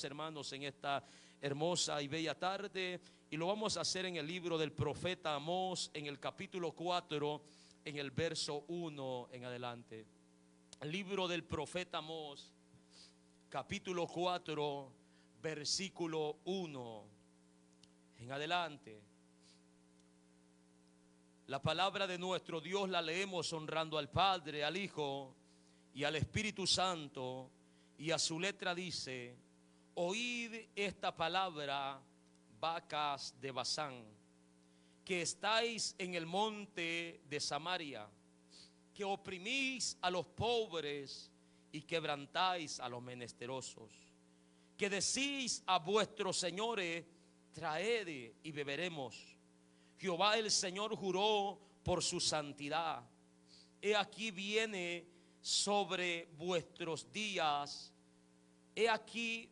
hermanos, en esta hermosa y bella tarde, y lo vamos a hacer en el libro del profeta Amós, en el capítulo 4, en el verso 1 en adelante. El libro del profeta Amós, capítulo 4, versículo 1 en adelante. La palabra de nuestro Dios la leemos honrando al Padre, al Hijo y al Espíritu Santo, y a su letra dice: oíd esta palabra, vacas de Basán, que estáis en el monte de Samaria, que oprimís a los pobres y quebrantáis a los menesterosos, que decís a vuestros señores: traed y beberemos. Jehová el Señor juró por su santidad: he aquí viene sobre vuestros días, he aquí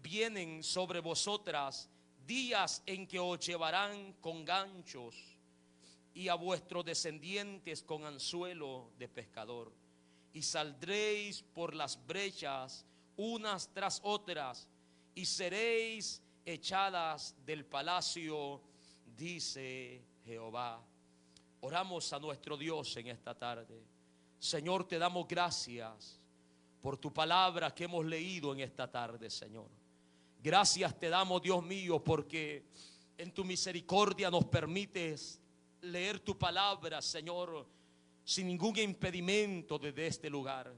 vienen sobre vosotras días en que os llevarán con ganchos, y a vuestros descendientes con anzuelo de pescador, y saldréis por las brechas unas tras otras, y seréis echadas del palacio, dice Jehová. Oramos a nuestro Dios en esta tarde. Señor, te damos gracias por tu palabra que hemos leído en esta tarde, Señor. Gracias te damos, Dios mío, porque en tu misericordia nos permites leer tu palabra, Señor, sin ningún impedimento desde este lugar.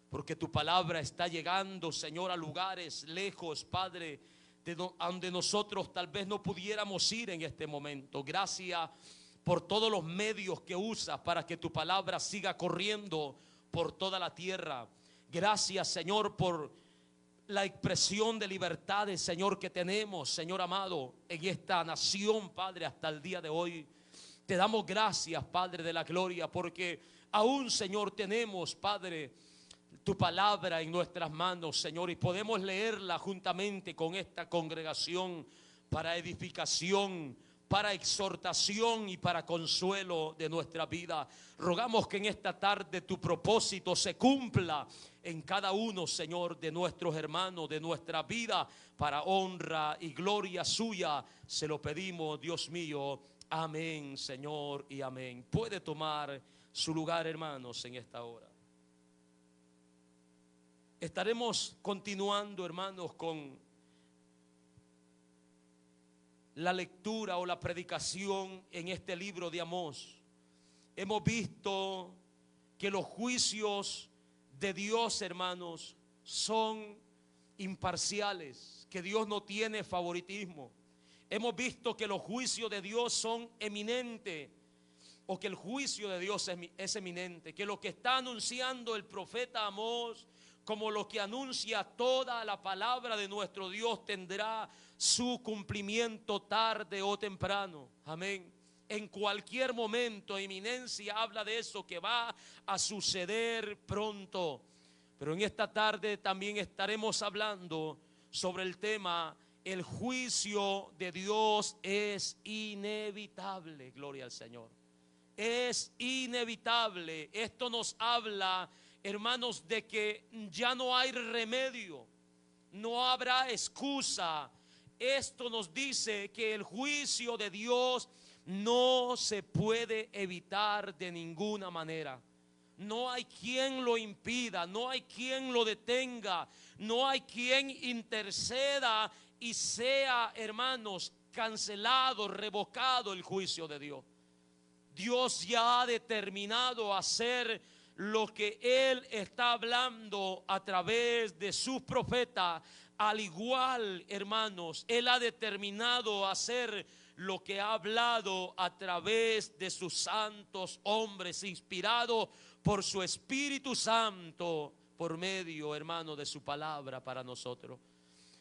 Porque tu palabra está llegando, Señor, a lugares lejos, Padre, de donde nosotros tal vez no pudiéramos ir en este momento. Gracias por todos los medios que usas para que tu palabra siga corriendo por toda la tierra. Gracias, Señor, por la expresión de libertades, Señor, que tenemos, Señor amado, en esta nación, Padre, hasta el día de hoy. Te damos gracias, Padre de la gloria, porque aún, Señor, tenemos, Padre, tu palabra en nuestras manos, Señor, y podemos leerla juntamente con esta congregación para edificación, para exhortación y para consuelo de nuestra vida. Rogamos que en esta tarde tu propósito se cumpla en cada uno, Señor, de nuestros hermanos, de nuestra vida, para honra y gloria suya. Se lo pedimos, Dios mío. Amén, Señor, y amén. Puede tomar su lugar, hermanos, en esta hora. Estaremos continuando, hermanos, con la lectura o la predicación en este libro de Amós. Hemos visto que los juicios de Dios, hermanos, son imparciales, que Dios no tiene favoritismo. Hemos visto que los juicios de Dios son eminentes, o que el juicio de Dios es eminente, que lo que está anunciando el profeta Amós, como lo que anuncia toda la palabra de nuestro Dios, tendrá su cumplimiento tarde o temprano. Amén. En cualquier momento, eminencia habla de eso que va a suceder pronto. Pero en esta tarde también estaremos hablando sobre el tema: el juicio de Dios es inevitable. Gloria al Señor. Es inevitable. Esto nos habla, hermanos, de que ya no hay remedio, no habrá excusa. Esto nos dice que el juicio de Dios no se puede evitar de ninguna manera. No hay quien lo impida, no hay quien lo detenga, no hay quien interceda y sea, hermanos, cancelado, revocado el juicio de Dios. Dios ya ha determinado hacer lo que Él está hablando a través de sus profetas. Al igual, hermanos, Él ha determinado hacer lo que ha hablado a través de sus santos hombres, inspirados por su Espíritu Santo, por medio, hermano, de su palabra para nosotros.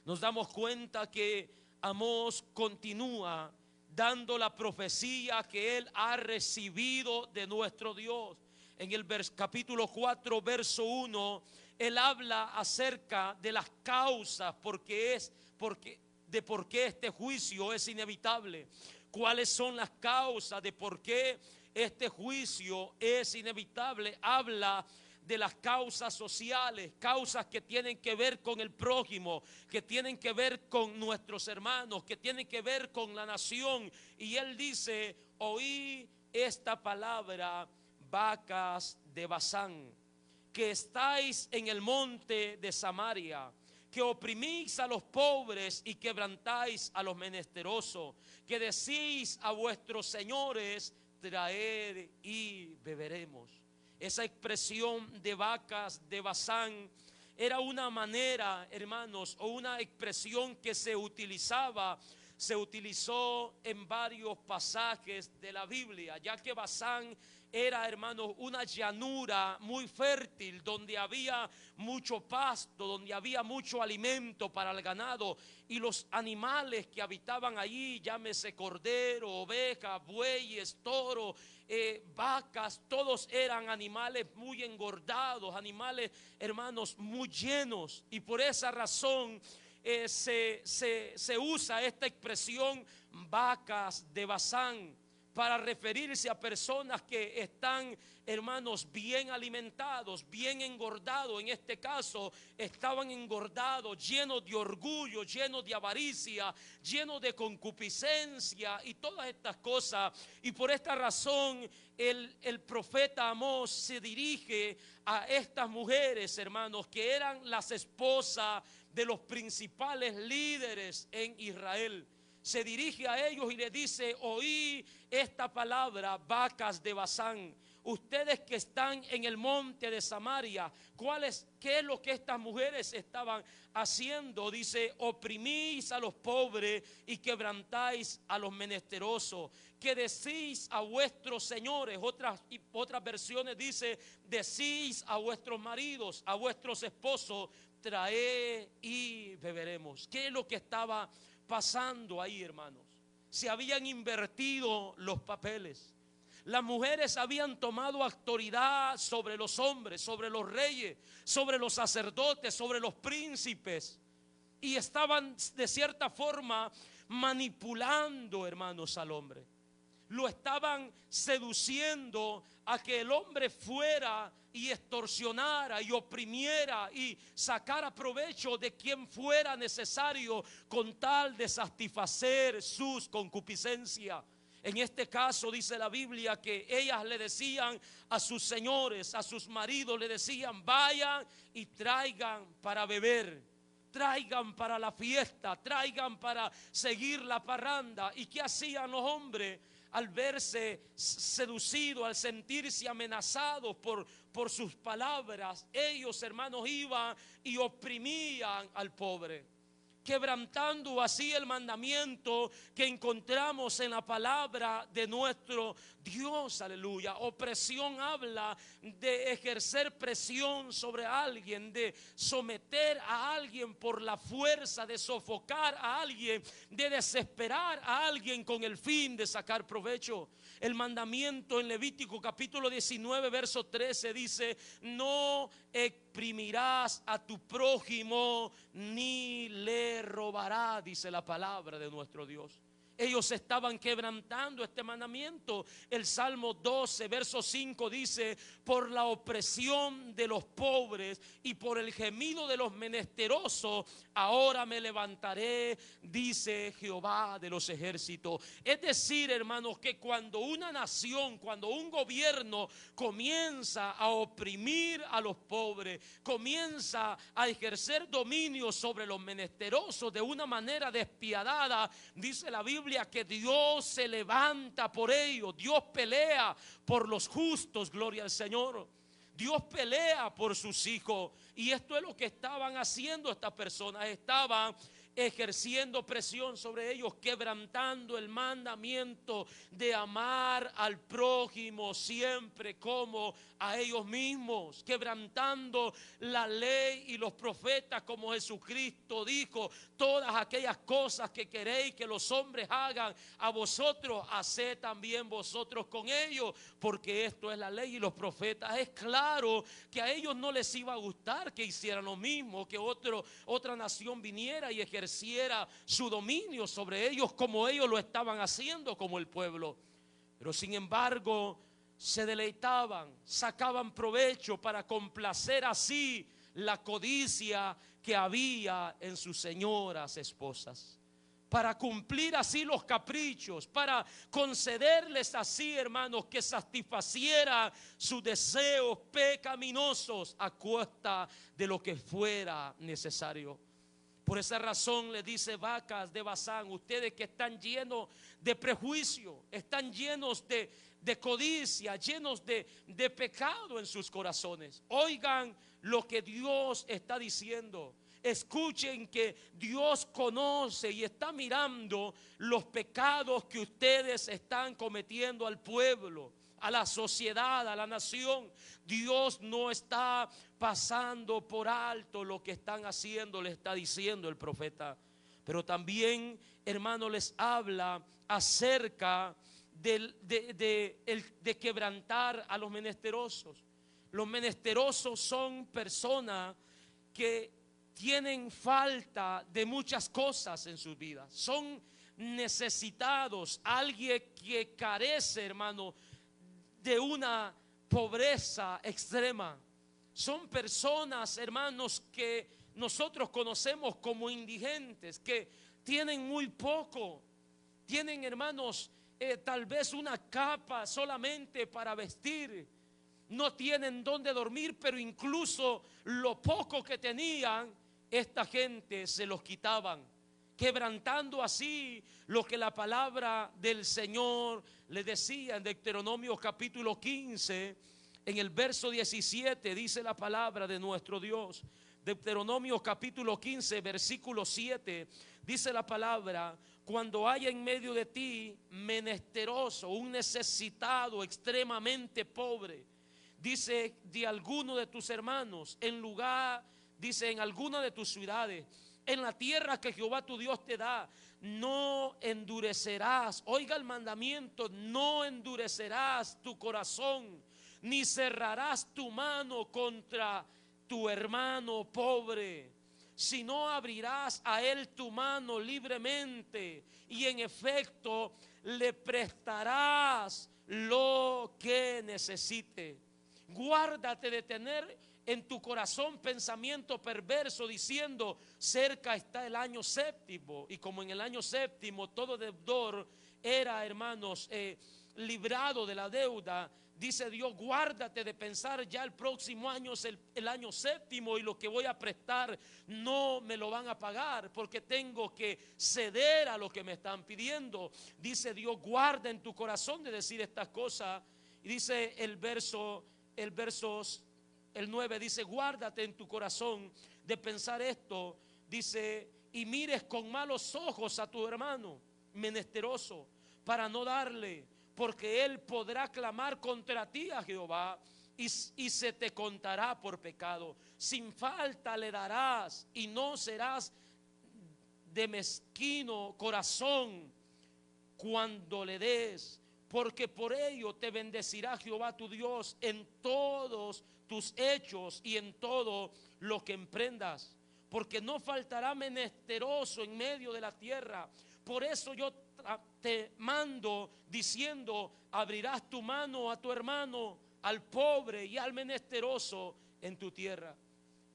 Nos damos cuenta que Amós continúa dando la profecía que él ha recibido de nuestro Dios. En el capítulo 4, verso 1, él habla acerca de las causas por qué este juicio es inevitable. ¿Cuáles son las causas de por qué este juicio es inevitable? Habla de las causas sociales, causas que tienen que ver con el prójimo, que tienen que ver con nuestros hermanos, que tienen que ver con la nación. Y él dice: oí esta palabra, vacas de Basán, que estáis en el monte de Samaria, que oprimís a los pobres y quebrantáis a los menesterosos, que decís a vuestros señores: traed y beberemos. Esa expresión de vacas de Basán era una manera, hermanos, o una expresión que se utilizó en varios pasajes de la Biblia, ya que Basán era, hermanos, una llanura muy fértil, donde había mucho pasto, donde había mucho alimento para el ganado, y los animales que habitaban allí, llámese cordero, oveja, bueyes, toro, vacas, todos eran animales muy engordados, animales, hermanos, muy llenos. Y por esa razón se usa esta expresión, vacas de Basán, para referirse a personas que están, hermanos, bien alimentados, bien engordados. En este caso estaban engordados, llenos de orgullo, llenos de avaricia, llenos de concupiscencia y todas estas cosas. Y por esta razón el profeta Amós se dirige a estas mujeres, hermanos, que eran las esposas de los principales líderes en Israel. Se dirige a ellos y les dice: oí esta palabra, vacas de Basán, ustedes que están en el monte de Samaria. ¿Qué es lo que estas mujeres estaban haciendo? Dice: oprimís a los pobres y quebrantáis a los menesterosos, que decís a vuestros señores. Otras versiones dice: decís a vuestros maridos, a vuestros esposos: traed y beberemos. ¿Qué es lo que estaba pasando ahí, hermanos? Se habían invertido los papeles. Las mujeres habían tomado autoridad sobre los hombres, sobre los reyes, sobre los sacerdotes, sobre los príncipes, y estaban de cierta forma manipulando, hermanos, al hombre. Lo estaban seduciendo a que el hombre fuera y extorsionara y oprimiera y sacara provecho de quien fuera necesario, con tal de satisfacer sus concupiscencias. En este caso dice la Biblia que ellas le decían a sus señores, a sus maridos, le decían: vayan y traigan para beber, traigan para la fiesta, traigan para seguir la parranda. ¿Y qué hacían los hombres? Al verse seducidos, al sentirse amenazados por sus palabras, ellos, hermanos, iban y oprimían al pobre, quebrantando así el mandamiento que encontramos en la palabra de nuestro Dios. Aleluya. Opresión habla de ejercer presión sobre alguien, de someter a alguien por la fuerza, de sofocar a alguien, de desesperar a alguien con el fin de sacar provecho. El mandamiento en Levítico capítulo 19 verso 13 dice: no oprimirás a tu prójimo ni le robarás, dice la palabra de nuestro Dios. Ellos estaban quebrantando este mandamiento. El Salmo 12 verso 5 dice: por la opresión de los pobres y por el gemido de los menesterosos, ahora me levantaré, dice Jehová de los ejércitos. Es decir, hermanos, que cuando una nación, cuando un gobierno comienza a oprimir a los pobres, comienza a ejercer dominio sobre los menesterosos de una manera despiadada, dice la Biblia que Dios se levanta por ellos. Dios pelea por los justos, gloria al Señor. Dios pelea por sus hijos. Y esto es lo que estaban haciendo estas personas. Estaban ejerciendo presión sobre ellos, quebrantando el mandamiento de amar al prójimo siempre como a ellos mismos, quebrantando la ley y los profetas, como Jesucristo dijo: todas aquellas cosas que queréis que los hombres hagan a vosotros, haced también vosotros con ellos, porque esto es la ley y los profetas. Es claro que a ellos no les iba a gustar que hicieran lo mismo, que otra nación viniera y ejerciera su dominio sobre ellos como ellos lo estaban haciendo como el pueblo. Pero sin embargo, se deleitaban, sacaban provecho para complacer así la codicia que había en sus señoras esposas, para cumplir así los caprichos, para concederles así, hermanos, que satisfaciera sus deseos pecaminosos a costa de lo que fuera necesario. Por esa razón le dice: vacas de Basán, ustedes que están llenos de prejuicio, están llenos de codicia, llenos de pecado en sus corazones, oigan lo que Dios está diciendo. Escuchen que Dios conoce y está mirando los pecados que ustedes están cometiendo al pueblo, a la sociedad, a la nación. Dios no está pasando por alto lo que están haciendo, le está diciendo el profeta. Pero también, hermano, les habla acerca de quebrantar a los menesterosos. Los menesterosos son personas que tienen falta de muchas cosas en sus vidas, son necesitados, alguien que carece, hermano, de una pobreza extrema. Son personas, hermanos, que nosotros conocemos como indigentes, que tienen muy poco, tienen, hermanos, tal vez una capa solamente para vestir, no tienen dónde dormir, pero incluso lo poco que tenían, esta gente se los quitaban, quebrantando así lo que la palabra del Señor le decía en Deuteronomio capítulo 15, en el verso 17, dice la palabra de nuestro Dios. Deuteronomio capítulo 15, versículo 7, dice la palabra: cuando haya en medio de ti menesteroso, un necesitado extremadamente pobre, dice, de alguno de tus hermanos, en lugar, dice, en alguna de tus ciudades, en la tierra que Jehová tu Dios te da, no endurecerás, oiga el mandamiento, no endurecerás tu corazón, ni cerrarás tu mano contra tu hermano pobre, sino abrirás a él tu mano libremente, y en efecto le prestarás lo que necesite. Guárdate de tener en tu corazón pensamiento perverso diciendo: cerca está el año séptimo. Y como en el año séptimo todo deudor era, hermanos, librado de la deuda, dice Dios: guárdate de pensar ya el próximo año es el año séptimo y lo que voy a prestar no me lo van a pagar porque tengo que ceder a lo que me están pidiendo. Dice Dios: guarda en tu corazón de decir estas cosas. Y dice el 9 dice: guárdate en tu corazón de pensar esto, dice, y mires con malos ojos a tu hermano menesteroso para no darle, porque él podrá clamar contra ti a Jehová y se te contará por pecado. Sin falta le darás y no serás de mezquino corazón cuando le des, porque por ello te bendecirá Jehová tu Dios en todos tus hechos y en todo lo que emprendas, porque no faltará menesteroso en medio de la tierra. Por eso yo te mando diciendo: abrirás tu mano a tu hermano, al pobre y al menesteroso en tu tierra.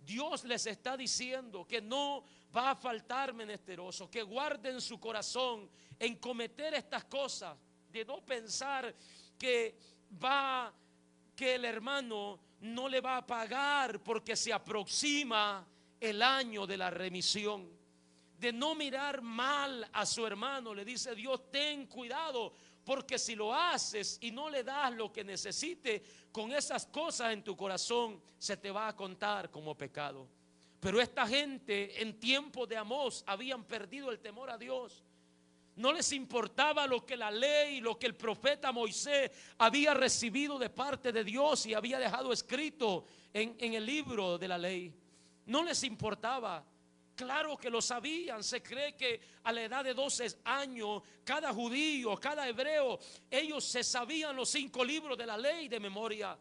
Dios les está diciendo que no va a faltar menesteroso, que guarden su corazón en cometer estas cosas, de no pensar que el hermano no le va a pagar porque se aproxima el año de la remisión, de no mirar mal a su hermano. Le dice Dios: ten cuidado, porque si lo haces y no le das lo que necesite, con esas cosas en tu corazón se te va a contar como pecado. Pero esta gente en tiempo de Amós habían perdido el temor a Dios. No les importaba lo que la ley, lo que el profeta Moisés había recibido de parte de Dios y había dejado escrito en el libro de la ley. No les importaba. Claro que lo sabían. Se cree que a la edad de 12 años cada judío, cada hebreo, ellos se sabían los 5 libros de la ley de memoria.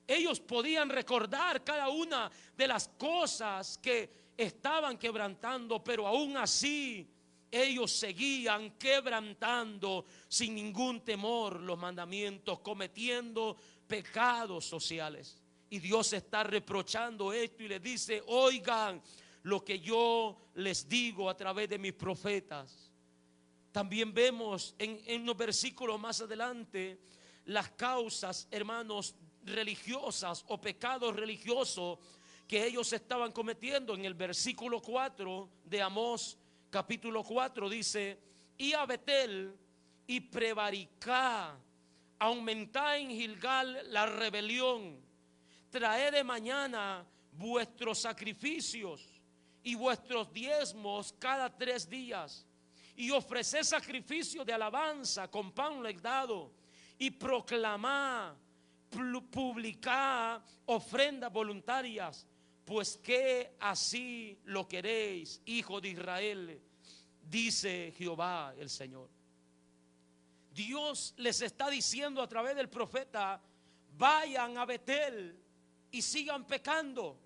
Ellos podían recordar cada una de las cosas que estaban quebrantando, pero aún así ellos seguían quebrantando sin ningún temor los mandamientos, cometiendo pecados sociales. Y Dios está reprochando esto y le dice: oigan lo que yo les digo a través de mis profetas. También vemos en los versículos más adelante las causas, hermanos, religiosas o pecados religiosos que ellos estaban cometiendo. En el versículo 4 de Amós capítulo 4 dice: y a Betel y prevaricá, aumentá en Gilgal la rebelión, traed de mañana vuestros sacrificios y vuestros diezmos cada 3 días, y ofreced sacrificios de alabanza con pan leudado, y proclamá, publicá ofrendas voluntarias, pues que así lo queréis, hijo de Israel, dice Jehová el Señor. Dios les está diciendo a través del profeta: vayan a Betel y sigan pecando.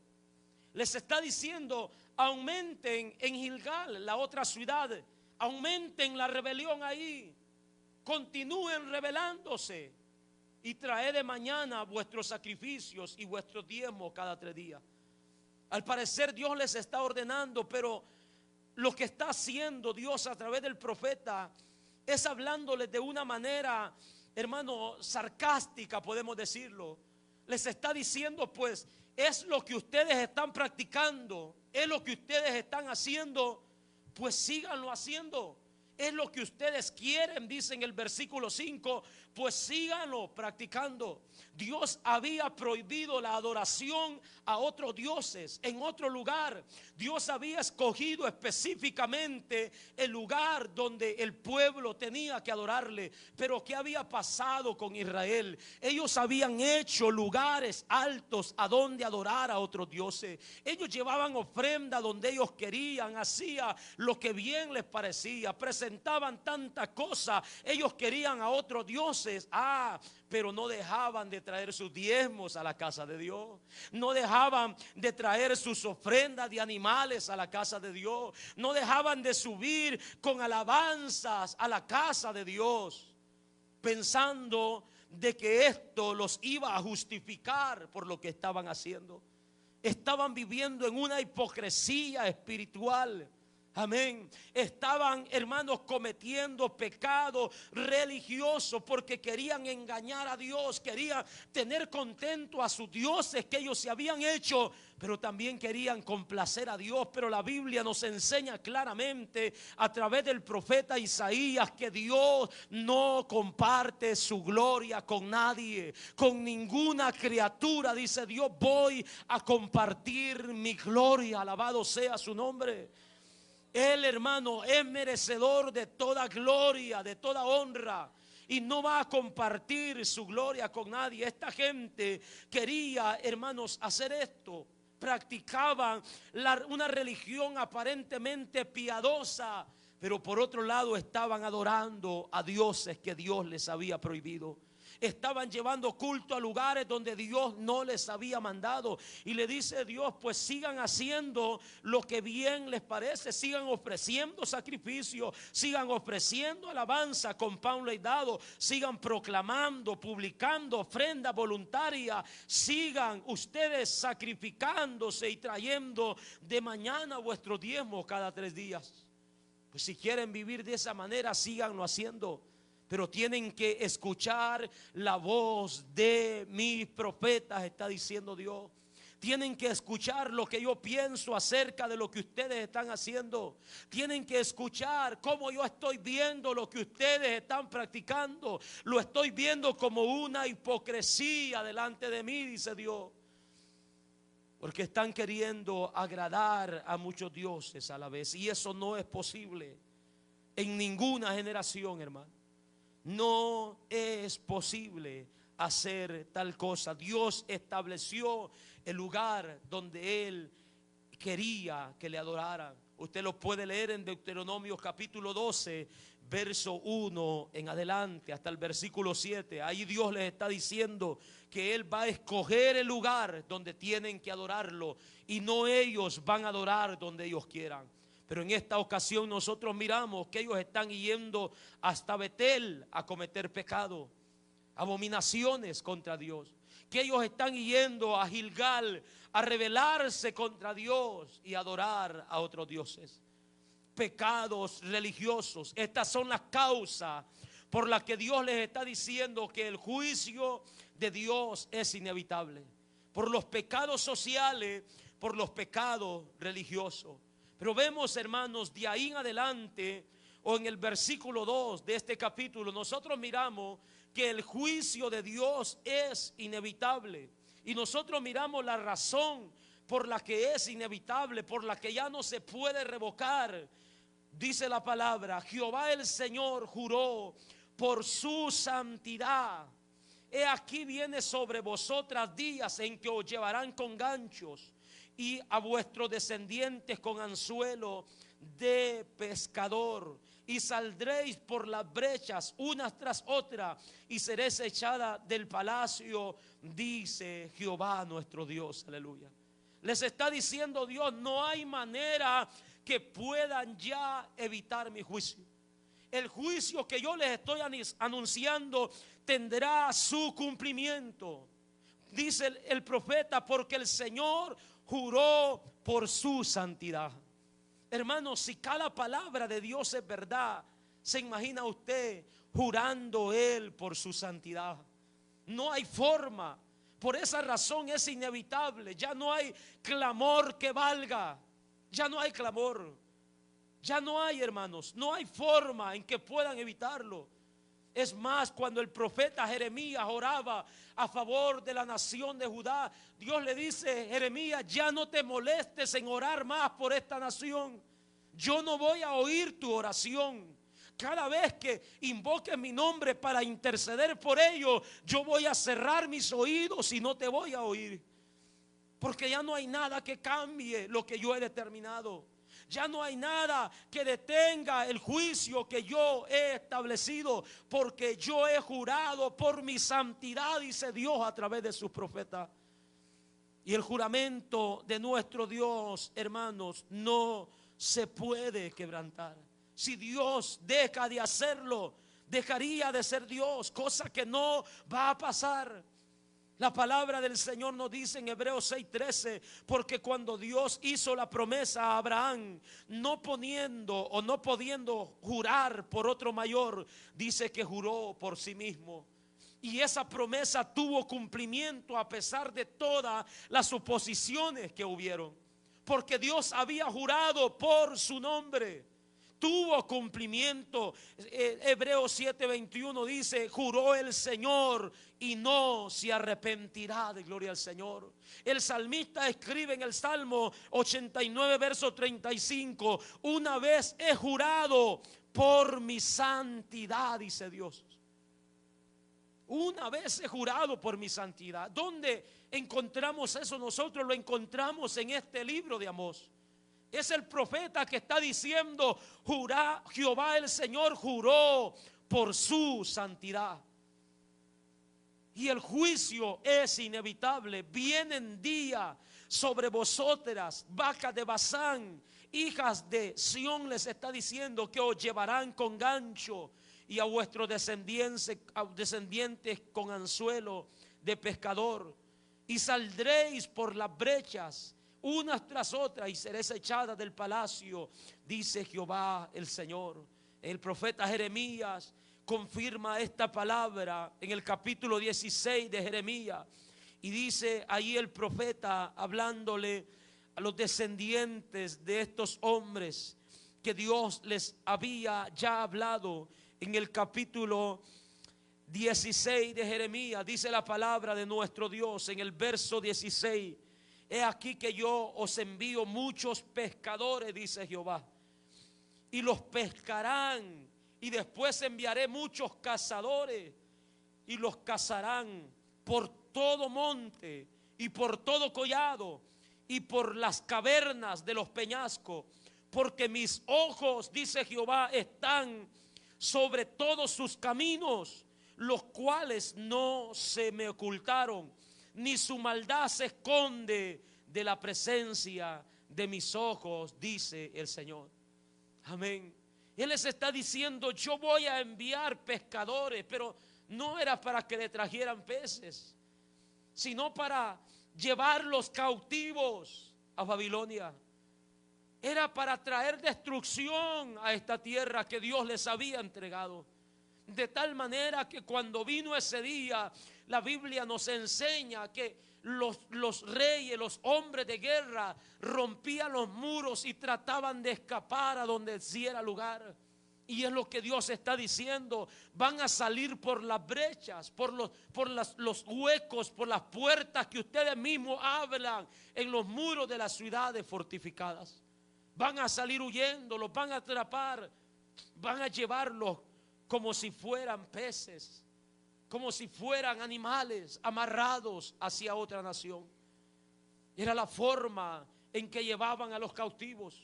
Les está diciendo: aumenten en Gilgal, la otra ciudad, aumenten la rebelión ahí, continúen rebelándose, y traed de mañana vuestros sacrificios y vuestros diezmos cada 3 días. Al parecer Dios les está ordenando, pero lo que está haciendo Dios a través del profeta es hablándoles de una manera, hermano, sarcástica, podemos decirlo. Les está diciendo: pues es lo que ustedes están practicando, es lo que ustedes están haciendo, pues síganlo haciendo. Es lo que ustedes quieren, dice en el versículo 5, pues síganlo practicando. Dios había prohibido la adoración a otros dioses en otro lugar. Dios había escogido específicamente el lugar donde el pueblo tenía que adorarle. Pero ¿qué había pasado con Israel? Ellos habían hecho lugares altos a donde adorar a otros dioses. Ellos llevaban ofrenda donde ellos querían, hacían lo que bien les parecía, presentaban tantas cosas. Ellos querían a otros dioses, pero no dejaban de traer sus diezmos a la casa de Dios. No dejaban de traer sus ofrendas de animales a la casa de Dios. No dejaban de subir con alabanzas a la casa de Dios, pensando de que esto los iba a justificar por lo que estaban haciendo. Estaban viviendo en una hipocresía espiritual. Amén. Estaban, hermanos, cometiendo pecado religioso porque querían engañar a Dios, querían tener contento a sus dioses que ellos se habían hecho, pero también querían complacer a Dios. Pero la Biblia nos enseña claramente a través del profeta Isaías que Dios no comparte su gloria con nadie, con ninguna criatura. Dice Dios: voy a compartir mi gloria, alabado sea su nombre. Él, hermano, es merecedor de toda gloria, de toda honra, y no va a compartir su gloria con nadie. Esta gente quería, hermanos, hacer esto. Practicaban una religión aparentemente piadosa, pero por otro lado estaban adorando a dioses que Dios les había prohibido. Estaban llevando culto a lugares donde Dios no les había mandado. Y le dice Dios: pues sigan haciendo lo que bien les parece, sigan ofreciendo sacrificio, sigan ofreciendo alabanza con pan leudado, sigan proclamando, publicando ofrenda voluntaria, sigan ustedes sacrificándose y trayendo de mañana vuestros diezmos cada 3 días. Pues si quieren vivir de esa manera, síganlo haciendo. Pero tienen que escuchar la voz de mis profetas, está diciendo Dios. Tienen que escuchar lo que yo pienso acerca de lo que ustedes están haciendo. Tienen que escuchar cómo yo estoy viendo lo que ustedes están practicando. Lo estoy viendo como una hipocresía delante de mí, dice Dios. Porque están queriendo agradar a muchos dioses a la vez. Y eso no es posible en ninguna generación, hermano. No es posible hacer tal cosa. Dios estableció el lugar donde Él quería que le adoraran. Usted lo puede leer en Deuteronomio capítulo 12, verso 1 en adelante hasta el versículo 7. Ahí Dios les está diciendo que Él va a escoger el lugar donde tienen que adorarlo, y no ellos van a adorar donde ellos quieran. Pero en esta ocasión nosotros miramos que ellos están yendo hasta Betel a cometer pecado. abominaciones contra Dios, que ellos están yendo a Gilgal a rebelarse contra Dios y adorar a otros dioses. Pecados religiosos. Estas son las causas por las que Dios les está diciendo que el juicio de Dios es inevitable. Por los pecados sociales, por los pecados religiosos. Pero vemos, hermanos, de ahí en adelante, o en el versículo 2 de este capítulo, nosotros miramos que el juicio de Dios es inevitable. Y nosotros miramos la razón por la que es inevitable, por la que ya no se puede revocar. Dice la palabra: Jehová el Señor juró por su santidad. He aquí viene sobre vosotras días en que os llevarán con ganchos y a vuestros descendientes con anzuelo de pescador, y saldréis por las brechas unas tras otras y seréis echada del palacio, dice Jehová nuestro Dios. Aleluya. Les está diciendo Dios: no hay manera que puedan ya evitar mi juicio. El juicio que yo les estoy anunciando tendrá su cumplimiento. Dice el profeta: porque el Señor juró por su santidad. Hermanos, si cada palabra de Dios es verdad, ¿se imagina usted jurando Él por su santidad? No hay forma. Por esa razón es inevitable. Ya no hay clamor que valga. Ya no hay clamor. Ya no hay, hermanos, no hay forma en que puedan evitarlo. Es más, cuando el profeta Jeremías oraba a favor de la nación de Judá, Dios le dice: Jeremías, ya no te molestes en orar más por esta nación. Yo no voy a oír tu oración. Cada vez que invoques mi nombre para interceder por ellos, yo voy a cerrar mis oídos y no te voy a oír. Porque ya no hay nada que cambie lo que yo he determinado. Ya no hay nada que detenga el juicio que yo he establecido, porque yo he jurado por mi santidad, dice Dios a través de sus profetas. Y el juramento de nuestro Dios, hermanos, no se puede quebrantar. Si Dios deja de hacerlo, dejaría de ser Dios, cosa que no va a pasar. La palabra del Señor nos dice en Hebreos 6:13: porque cuando Dios hizo la promesa a Abraham, no pudiendo jurar por otro mayor, dice que juró por sí mismo. Y esa promesa tuvo cumplimiento a pesar de todas las oposiciones que hubieron, porque Dios había jurado por su nombre. Tuvo cumplimiento. Hebreos 7:21 dice: juró el Señor y no se arrepentirá. De gloria al Señor. El salmista escribe en el Salmo 89 verso 35: una vez he jurado por mi santidad, dice Dios. Una vez he jurado por mi santidad. ¿Dónde encontramos eso? Nosotros lo encontramos en este libro de Amós. Es el profeta que está diciendo: Jehová el Señor juró por su santidad. Y el juicio es inevitable. Vienen día sobre vosotras, vacas de Basán, hijas de Sión, les está diciendo que os llevarán con gancho, y a vuestros descendientes con anzuelo de pescador, y saldréis por las brechas unas tras otras y seréis echadas del palacio, dice Jehová el Señor. El profeta Jeremías confirma esta palabra en el capítulo 16 de Jeremías, y dice ahí el profeta, hablándole a los descendientes de estos hombres, que Dios les había ya hablado. En el capítulo 16 de Jeremías dice la palabra de nuestro Dios en el verso 16: he aquí que yo os envío muchos pescadores, dice Jehová, y los pescarán, y después enviaré muchos cazadores, y los cazarán por todo monte y por todo collado y por las cavernas de los peñascos, porque mis ojos, dice Jehová, están sobre todos sus caminos, los cuales no se me ocultaron, ni su maldad se esconde de la presencia de mis ojos, dice el Señor. Amén. Él les está diciendo: yo voy a enviar pescadores, pero no era para que le trajeran peces, sino para llevarlos cautivos a Babilonia. Era para traer destrucción a esta tierra que Dios les había entregado. De tal manera que cuando vino ese día, la Biblia nos enseña que los reyes, los hombres de guerra rompían los muros y trataban de escapar a donde diera lugar. Y es lo que Dios está diciendo: van a salir por las brechas, por los huecos, por las puertas que ustedes mismos hablan en los muros de las ciudades fortificadas. Van a salir huyendo, los van a atrapar, van a llevarlos como si fueran peces, como si fueran animales amarrados hacia otra nación. Era la forma en que llevaban a los cautivos.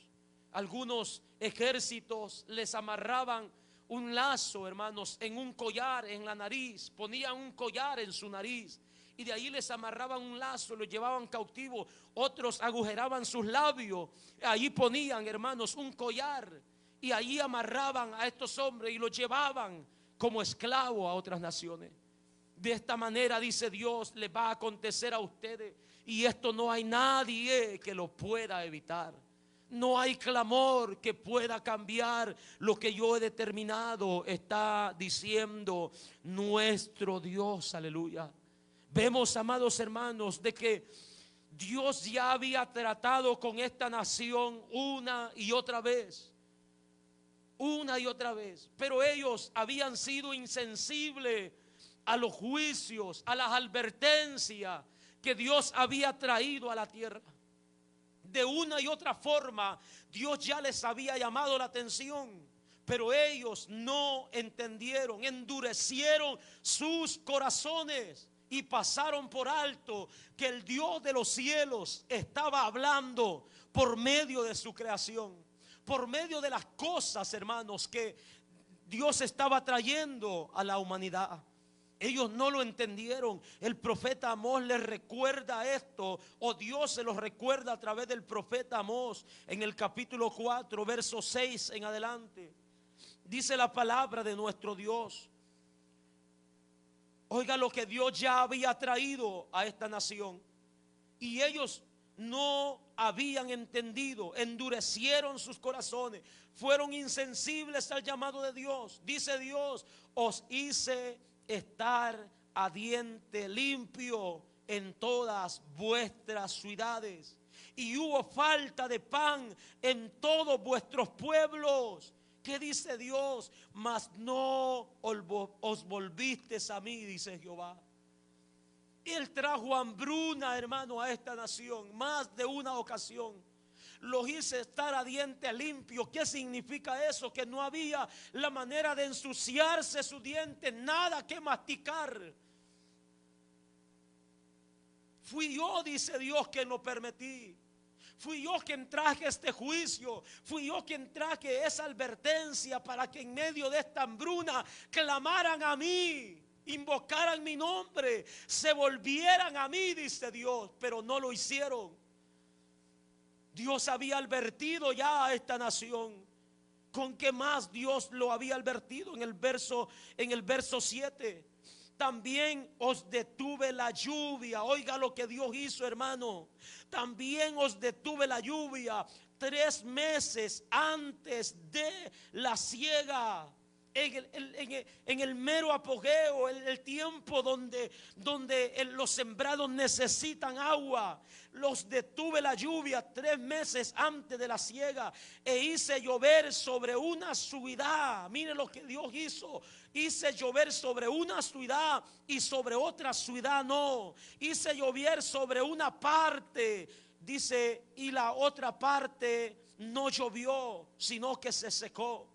Algunos ejércitos les amarraban un lazo, hermanos, en un collar en la nariz, ponían un collar en su nariz y de ahí les amarraban un lazo, los llevaban cautivos. Otros agujeraban sus labios, ahí ponían, hermanos, un collar y ahí amarraban a estos hombres y los llevaban como esclavos a otras naciones. De esta manera, dice Dios, les va a acontecer a ustedes, y esto no hay nadie que lo pueda evitar. No hay clamor que pueda cambiar lo que yo he determinado, está diciendo nuestro Dios, aleluya. Vemos, amados hermanos, de que Dios ya había tratado con esta nación una y otra vez, pero ellos habían sido insensibles a los juicios, a las advertencias que Dios había traído a la tierra. De una y otra forma, Dios ya les había llamado la atención, pero ellos no entendieron, endurecieron sus corazones y pasaron por alto que el Dios de los cielos estaba hablando por medio de su creación, por medio de las cosas, hermanos, que Dios estaba trayendo a la humanidad. Ellos no lo entendieron. El profeta Amós les recuerda esto, o Dios se los recuerda a través del profeta Amós en el capítulo 4, verso 6 en adelante. Dice la palabra de nuestro Dios. Oiga lo que Dios ya había traído a esta nación y ellos no habían entendido, endurecieron sus corazones, fueron insensibles al llamado de Dios. Dice Dios: os hice estar a diente limpio en todas vuestras ciudades, y hubo falta de pan en todos vuestros pueblos. ¿Qué dice Dios? Mas no os volvisteis a mí, dice Jehová. Él trajo hambruna, hermano, a esta nación más de una ocasión. Los hice estar a diente limpio. ¿Qué significa eso? Que no había la manera de ensuciarse sus dientes, nada que masticar. Fui yo, dice Dios, quien lo permití. Fui yo quien traje este juicio. Fui yo quien traje esa advertencia para que en medio de esta hambruna clamaran a mí, invocaran mi nombre, se volvieran a mí, dice Dios, pero no lo hicieron. Dios había advertido ya a esta nación. ¿Con qué más Dios lo había advertido? En el verso 7. También os detuve la lluvia. Oiga lo que Dios hizo, hermano. También os detuve la lluvia 3 meses antes de la siega. En el mero apogeo, el tiempo donde los sembrados necesitan agua, los detuve la lluvia 3 meses antes de la siega, e hice llover sobre una ciudad. Mire lo que Dios hizo: hice llover sobre una ciudad y sobre otra ciudad no. Hice llover sobre una parte, dice, y la otra parte no llovió, sino que se secó.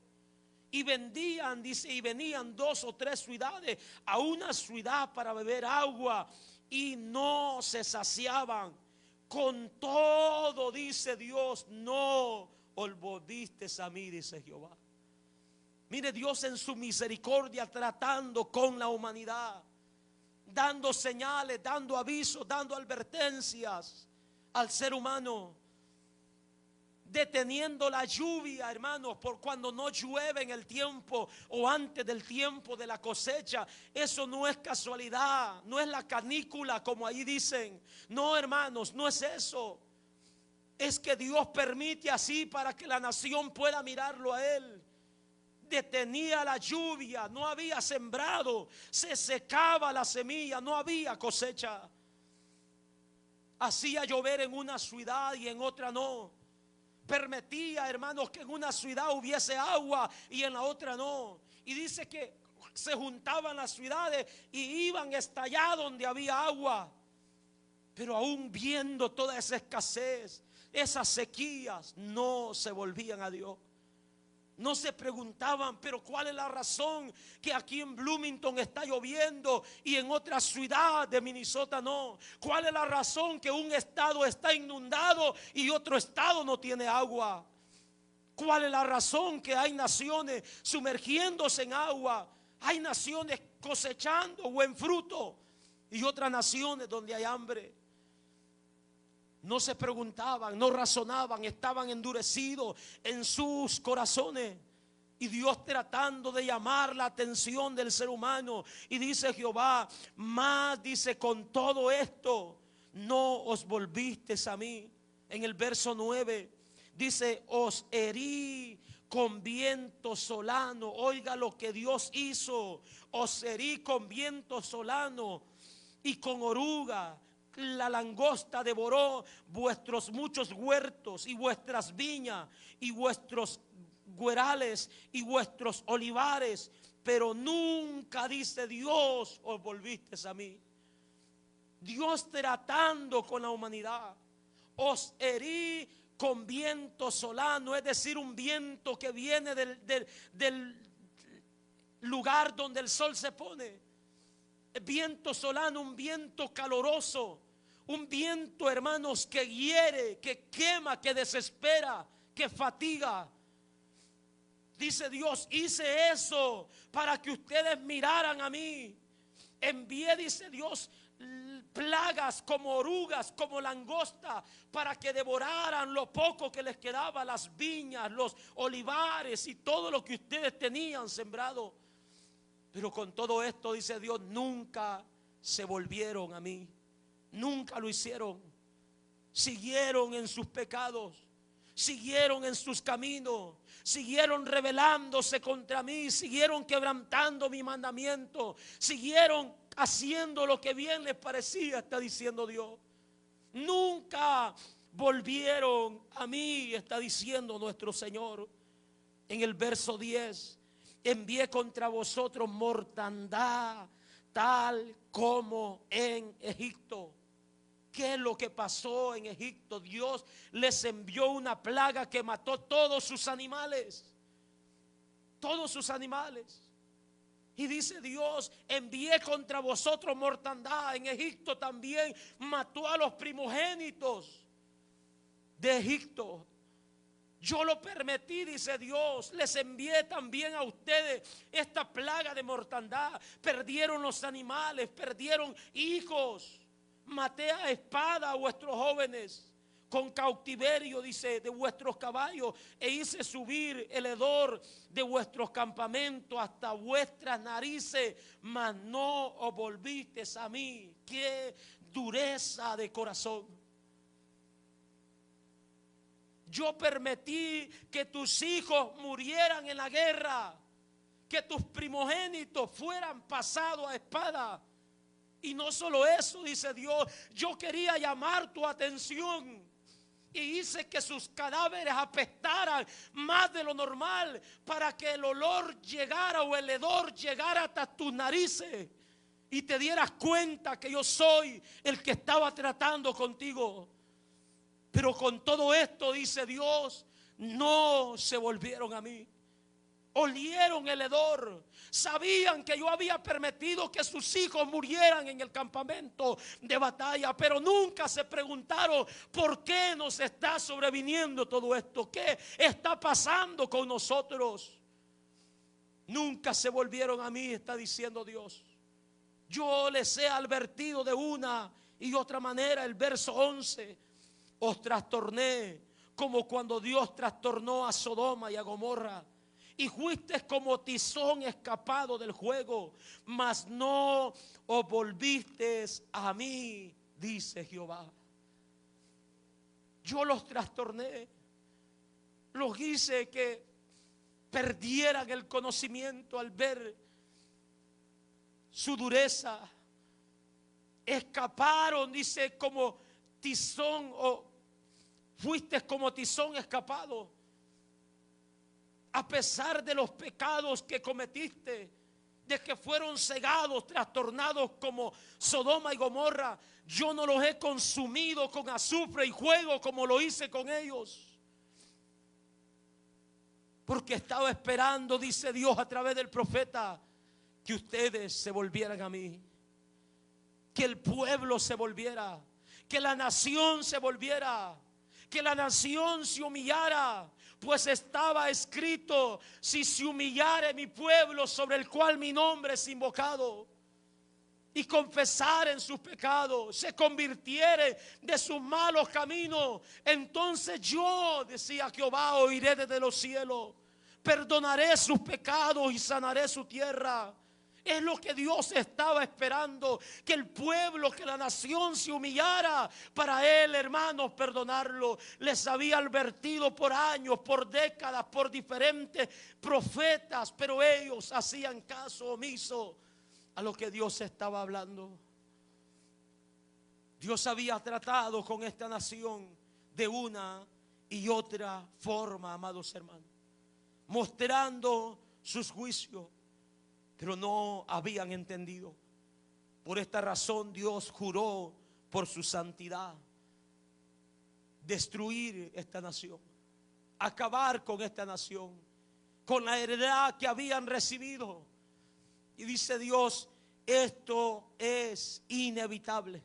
Y vendían, dice, y venían 2 o 3 ciudades a una ciudad para beber agua y no se saciaban. Con todo, dice Dios, no os volviste a mí, dice Jehová. Mire, Dios en su misericordia tratando con la humanidad, dando señales, dando avisos, dando advertencias al ser humano. deteniendo la lluvia, hermanos, por cuando no llueve en el tiempo o antes del tiempo de la cosecha. Eso no es casualidad, no es la canícula como ahí dicen. No, hermanos, no es eso. Es que Dios permite así para que la nación pueda mirarlo a Él. Detenía la lluvia, no había sembrado, se secaba la semilla, no había cosecha. Hacía llover en una ciudad y en otra no. Permitía, hermanos, que en una ciudad hubiese agua y en la otra no. Y dice que se juntaban las ciudades y iban a estallar donde había agua. Pero aún viendo toda esa escasez, esas sequías, no se volvían a Dios. No se preguntaban, pero ¿cuál es la razón que aquí en Bloomington está lloviendo y en otra ciudad de Minnesota no? ¿Cuál es la razón que un estado está inundado y otro estado no tiene agua? ¿Cuál es la razón que hay naciones sumergiéndose en agua? Hay naciones cosechando buen fruto y otras naciones donde hay hambre. No se preguntaban, no razonaban, estaban endurecidos en sus corazones. Y Dios tratando de llamar la atención del ser humano. Y dice Jehová, más dice, con todo esto no os volvisteis a mí. En el verso 9 dice, os herí con viento solano. Oiga lo que Dios hizo. Os herí con viento solano y con oruga. La langosta devoró vuestros muchos huertos y vuestras viñas y vuestros huerales y vuestros olivares, pero nunca, dice Dios, os volvisteis a mí. Dios tratando con la humanidad. Os herí con viento solano, es decir, un viento que viene del lugar donde el sol se pone. Viento solano, un viento caloroso, un viento, hermanos, que hiere, que quema, que desespera, que fatiga. Dice Dios, hice eso para que ustedes miraran a mí. Envié, dice Dios, plagas como orugas, como langosta, para que devoraran lo poco que les quedaba, las viñas, los olivares y todo lo que ustedes tenían sembrado. Pero con todo esto, dice Dios, nunca se volvieron a mí. Nunca lo hicieron. Siguieron en sus pecados. Siguieron en sus caminos. Siguieron rebelándose contra mí. Siguieron quebrantando mi mandamiento. Siguieron haciendo lo que bien les parecía, está diciendo Dios. Nunca volvieron a mí, está diciendo nuestro Señor. En el verso 10. Envié contra vosotros mortandad, tal como en Egipto. ¿Qué es lo que pasó en Egipto? Dios les envió una plaga que mató todos sus animales. Todos sus animales. Y dice Dios, envié contra vosotros mortandad. En Egipto también mató a los primogénitos de Egipto. Yo lo permití, dice Dios. Les envié también a ustedes esta plaga de mortandad. Perdieron los animales, perdieron hijos. Maté a espada a vuestros jóvenes. Con cautiverio, dice, de vuestros caballos. E hice subir el hedor de vuestros campamentos hasta vuestras narices. Mas no os volvisteis a mí. Qué dureza de corazón. Yo permití que tus hijos murieran en la guerra, que tus primogénitos fueran pasados a espada. Y no solo eso, dice Dios, yo quería llamar tu atención y hice que sus cadáveres apestaran más de lo normal para que el olor llegara o el hedor llegara hasta tus narices y te dieras cuenta que yo soy el que estaba tratando contigo. Pero con todo esto, dice Dios, no se volvieron a mí. Olieron el hedor. Sabían que yo había permitido que sus hijos murieran en el campamento de batalla, pero nunca se preguntaron por qué nos está sobreviniendo todo esto. ¿Qué está pasando con nosotros? Nunca se volvieron a mí, está diciendo Dios. Yo les he advertido de una y otra manera. El verso 11. Os trastorné como cuando Dios trastornó a Sodoma y a Gomorra. Y fuiste como tizón escapado del juego, mas no os volviste a mí, dice Jehová. Yo los trastorné, los hice que perdieran el conocimiento al ver su dureza. Escaparon, dice, como tizón, o fuiste como tizón escapado. A pesar de los pecados que cometiste, de que fueron cegados, trastornados como Sodoma y Gomorra, yo no los he consumido con azufre y fuego como lo hice con ellos. Porque estaba esperando, dice Dios a través del profeta, que ustedes se volvieran a mí. Que el pueblo se volviera, que la nación se volviera, que la nación se humillara. Pues estaba escrito: si se humillare mi pueblo sobre el cual mi nombre es invocado, y confesaren sus pecados, se convirtiere de sus malos caminos, entonces yo, decía Jehová, oiré desde los cielos, perdonaré sus pecados y sanaré su tierra. Es lo que Dios estaba esperando, que el pueblo, que la nación se humillara para Él, hermanos, perdonarlo. Les había advertido por años, por décadas, por diferentes profetas, pero ellos hacían caso omiso a lo que Dios estaba hablando. Dios había tratado con esta nación de una y otra forma, amados hermanos, mostrando sus juicios. Pero no habían entendido. Por esta razón Dios juró por su santidad destruir esta nación, acabar con esta nación, con la heredad que habían recibido. Y dice Dios: esto es inevitable.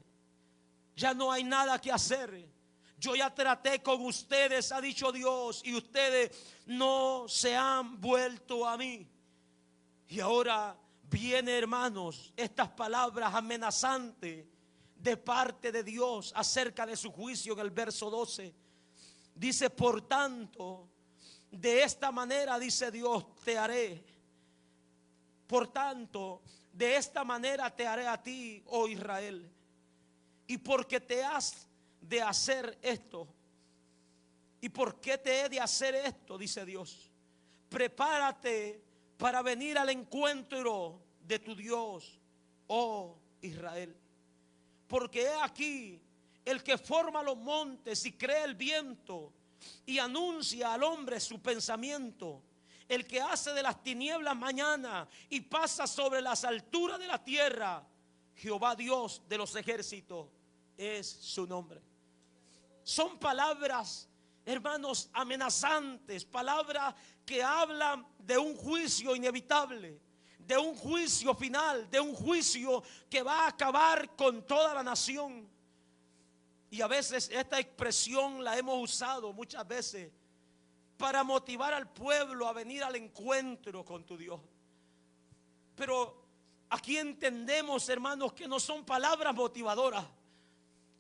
Ya no hay nada que hacer. Yo ya traté con ustedes, ha dicho Dios, y ustedes no se han vuelto a mí. Y ahora viene, hermanos, estas palabras amenazantes de parte de Dios acerca de su juicio en el verso 12. Dice: por tanto, de esta manera, dice Dios, te haré. Por tanto, de esta manera te haré a ti, oh Israel. Y porque te has de hacer esto. ¿Y por qué te he de hacer esto? Dice Dios. Prepárate para venir al encuentro de tu Dios, oh Israel. Porque he aquí, el que forma los montes y crea el viento y anuncia al hombre su pensamiento, el que hace de las tinieblas mañana y pasa sobre las alturas de la tierra, Jehová Dios de los ejércitos es su nombre. Son palabras, hermanos, amenazantes, palabras que hablan de un juicio inevitable, de un juicio final, de un juicio que va a acabar con toda la nación. Y a veces esta expresión la hemos usado muchas veces para motivar al pueblo a venir al encuentro con tu Dios. Pero aquí entendemos, hermanos, que no son palabras motivadoras.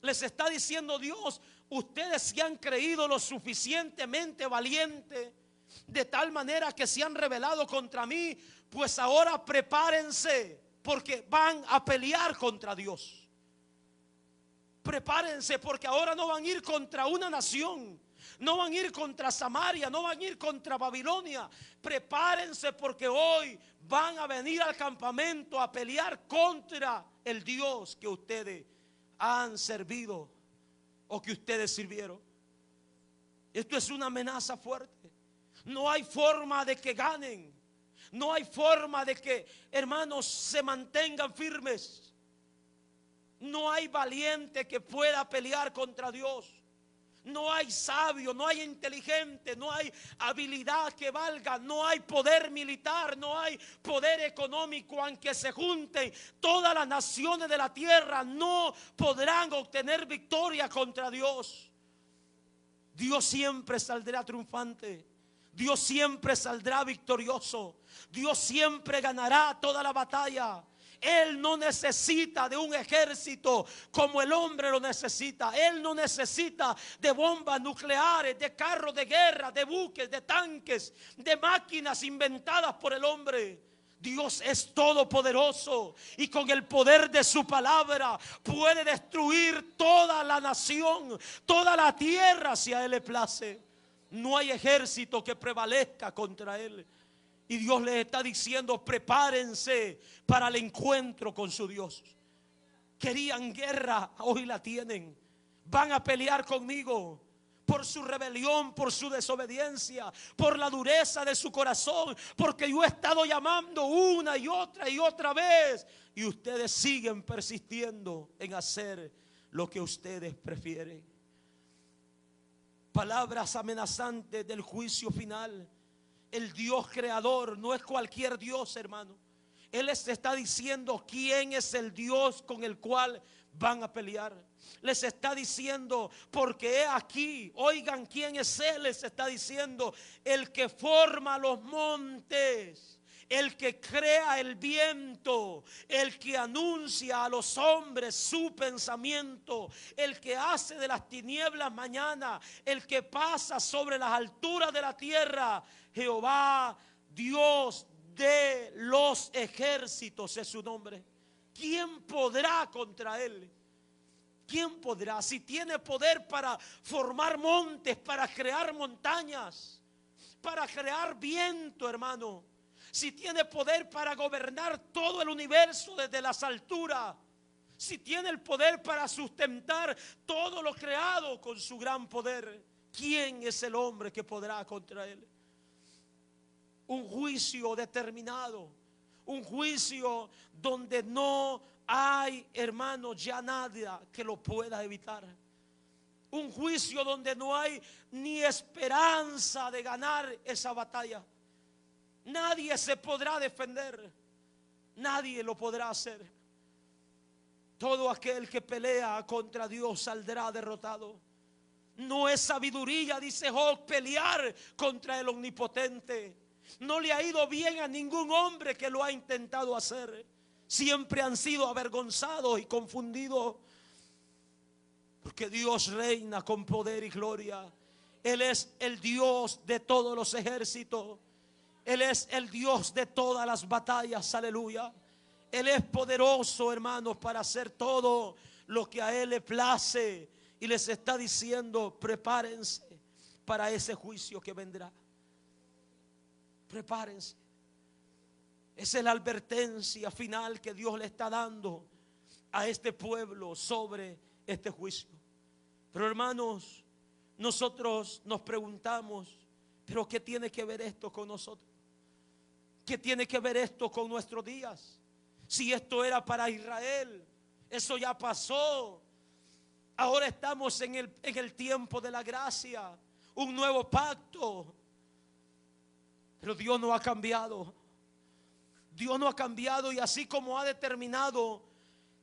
Les está diciendo Dios: ustedes se han creído lo suficientemente valientes, de tal manera que se han rebelado contra mí, pues ahora prepárense, porque van a pelear contra Dios. Prepárense, porque ahora no van a ir contra una nación, no van a ir contra Samaria, no van a ir contra Babilonia. Prepárense, porque hoy van a venir al campamento a pelear contra el Dios que ustedes han servido o que ustedes sirvieron. Esto es una amenaza fuerte. No hay forma de que ganen. No hay forma de que, hermanos, se mantengan firmes. No hay valiente que pueda pelear contra Dios. No hay sabio, no hay inteligente, no hay habilidad que valga, no hay poder militar, no hay poder económico. Aunque se junten todas las naciones de la tierra, no podrán obtener victoria contra Dios. Dios siempre saldrá triunfante. Dios siempre saldrá victorioso. Dios siempre ganará toda la batalla. Él no necesita de un ejército como el hombre lo necesita. Él no necesita de bombas nucleares, de carros de guerra, de buques, de tanques, de máquinas inventadas por el hombre. Dios es todopoderoso y con el poder de su palabra puede destruir toda la nación, toda la tierra si a Él le place. No hay ejército que prevalezca contra Él. Y Dios les está diciendo: prepárense para el encuentro con su Dios. Querían guerra, hoy la tienen. Van a pelear conmigo por su rebelión, por su desobediencia, por la dureza de su corazón, porque yo he estado llamando una y otra vez, y ustedes siguen persistiendo en hacer lo que ustedes prefieren. Palabras amenazantes del juicio final. El Dios creador no es cualquier Dios, hermano. Él les está diciendo quién es el Dios con el cual van a pelear. Les está diciendo, porque he aquí, oigan quién es Él. Les está diciendo: el que forma los montes, el que crea el viento, el que anuncia a los hombres su pensamiento, el que hace de las tinieblas mañana, el que pasa sobre las alturas de la tierra. Jehová, Dios de los ejércitos es su nombre. ¿Quién podrá contra Él? ¿Quién podrá? Si tiene poder para formar montes, para crear montañas, para crear viento, hermano. Si tiene poder para gobernar todo el universo desde las alturas. Si tiene el poder para sustentar todo lo creado con su gran poder. ¿Quién es el hombre que podrá contra Él? Un juicio determinado. Un juicio donde no hay, hermano, ya nada que lo pueda evitar. Un juicio donde no hay ni esperanza de ganar esa batalla. Nadie se podrá defender. Nadie lo podrá hacer. Todo aquel que pelea contra Dios saldrá derrotado. No es sabiduría, dice Job, pelear contra el omnipotente. No le ha ido bien a ningún hombre que lo ha intentado hacer. Siempre han sido avergonzados y confundidos. Porque Dios reina con poder y gloria. Él es el Dios de todos los ejércitos. Él es el Dios de todas las batallas, aleluya. Él es poderoso, hermanos, para hacer todo lo que a Él le place. Y les está diciendo: prepárense para ese juicio que vendrá. Prepárense. Esa es la advertencia final que Dios le está dando a este pueblo sobre este juicio. Pero hermanos, nosotros nos preguntamos: ¿pero qué tiene que ver esto con nosotros? ¿Qué tiene que ver esto con nuestros días? Si esto era para Israel, eso ya pasó. Ahora estamos en el tiempo de la gracia, un nuevo pacto. Pero Dios no ha cambiado. Dios no ha cambiado, y así como ha determinado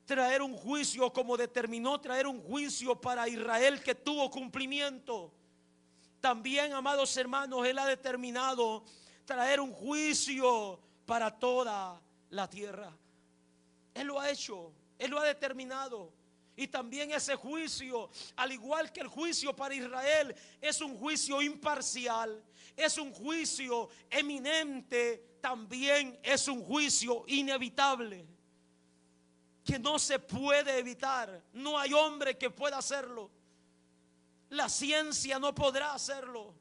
traer un juicio, como determinó traer un juicio para Israel que tuvo cumplimiento, también, amados hermanos, Él ha determinado traer un juicio para toda la tierra. Él lo ha hecho, Él lo ha determinado. Y también ese juicio, al igual que el juicio para Israel, es un juicio imparcial, es un juicio eminente, también es un juicio inevitable, que no se puede evitar. No hay hombre que pueda hacerlo. La ciencia no podrá hacerlo.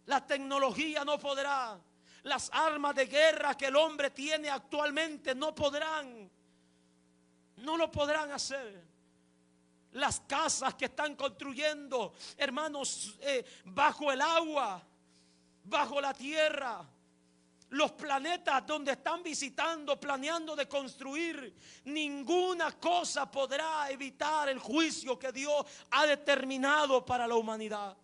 La tecnología no podrá. Las armas de guerra que el hombre tiene actualmente no podrán. No lo podrán hacer. Las casas que están construyendo, hermanos, bajo el agua, bajo la tierra, los planetas donde están visitando, planeando de construir, ninguna cosa podrá evitar el juicio que Dios ha determinado para la humanidad.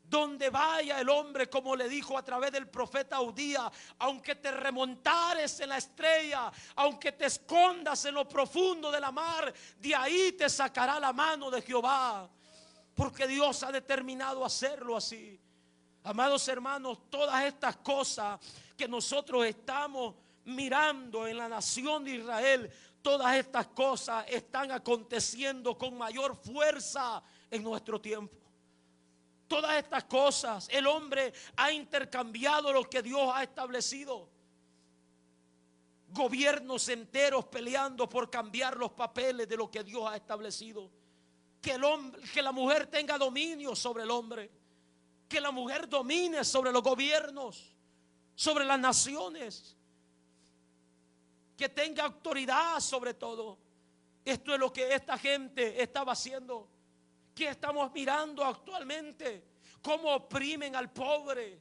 Donde vaya el hombre, como le dijo a través del profeta Udía: aunque te remontares en la estrella, aunque te escondas en lo profundo de la mar, de ahí te sacará la mano de Jehová. Porque Dios ha determinado hacerlo así. Amados hermanos, todas estas cosas que nosotros estamos mirando en la nación de Israel, todas estas cosas están aconteciendo con mayor fuerza en nuestro tiempo. Todas estas cosas, el hombre ha intercambiado lo que Dios ha establecido. Gobiernos enteros peleando por cambiar los papeles de lo que Dios ha establecido. Que la mujer tenga dominio sobre el hombre. Que la mujer domine sobre los gobiernos, sobre las naciones. Que tenga autoridad sobre todo. Esto es lo que esta gente estaba haciendo. ¿Qué estamos mirando actualmente? Cómo oprimen al pobre.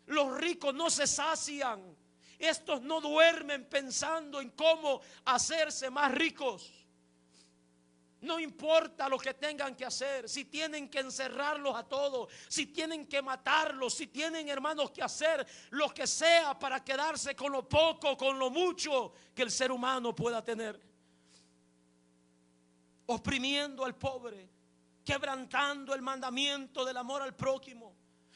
Los ricos no se sacian. Estos no duermen pensando en cómo hacerse más ricos. No importa lo que tengan que hacer, si tienen que encerrarlos a todos, si tienen que matarlos, si tienen, hermanos, que hacer lo que sea para quedarse con lo poco, con lo mucho que el ser humano pueda tener. Oprimiendo al pobre, quebrantando el mandamiento del amor al prójimo.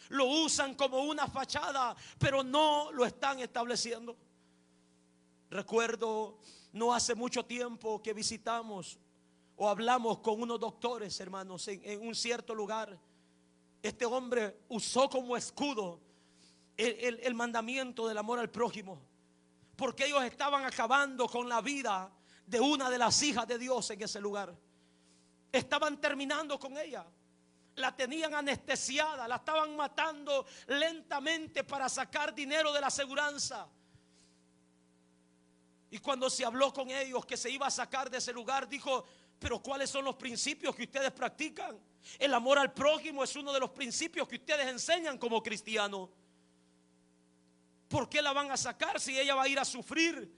Lo usan como una fachada, pero no lo están estableciendo. Recuerdo no hace mucho tiempo que visitamos o hablamos con unos doctores, hermanos, en un cierto lugar. Este hombre usó como escudo el mandamiento del amor al prójimo, porque ellos estaban acabando con la vida de una de las hijas de Dios en ese lugar. Estaban terminando con ella. La tenían anestesiada, la estaban matando lentamente para sacar dinero de la aseguranza. Y cuando se habló con ellos que se iba a sacar de ese lugar, dijo: pero ¿cuáles son los principios que ustedes practican? El amor al prójimo es uno de los principios que ustedes enseñan como cristianos. ¿Por qué la van a sacar si ella va a ir a sufrir?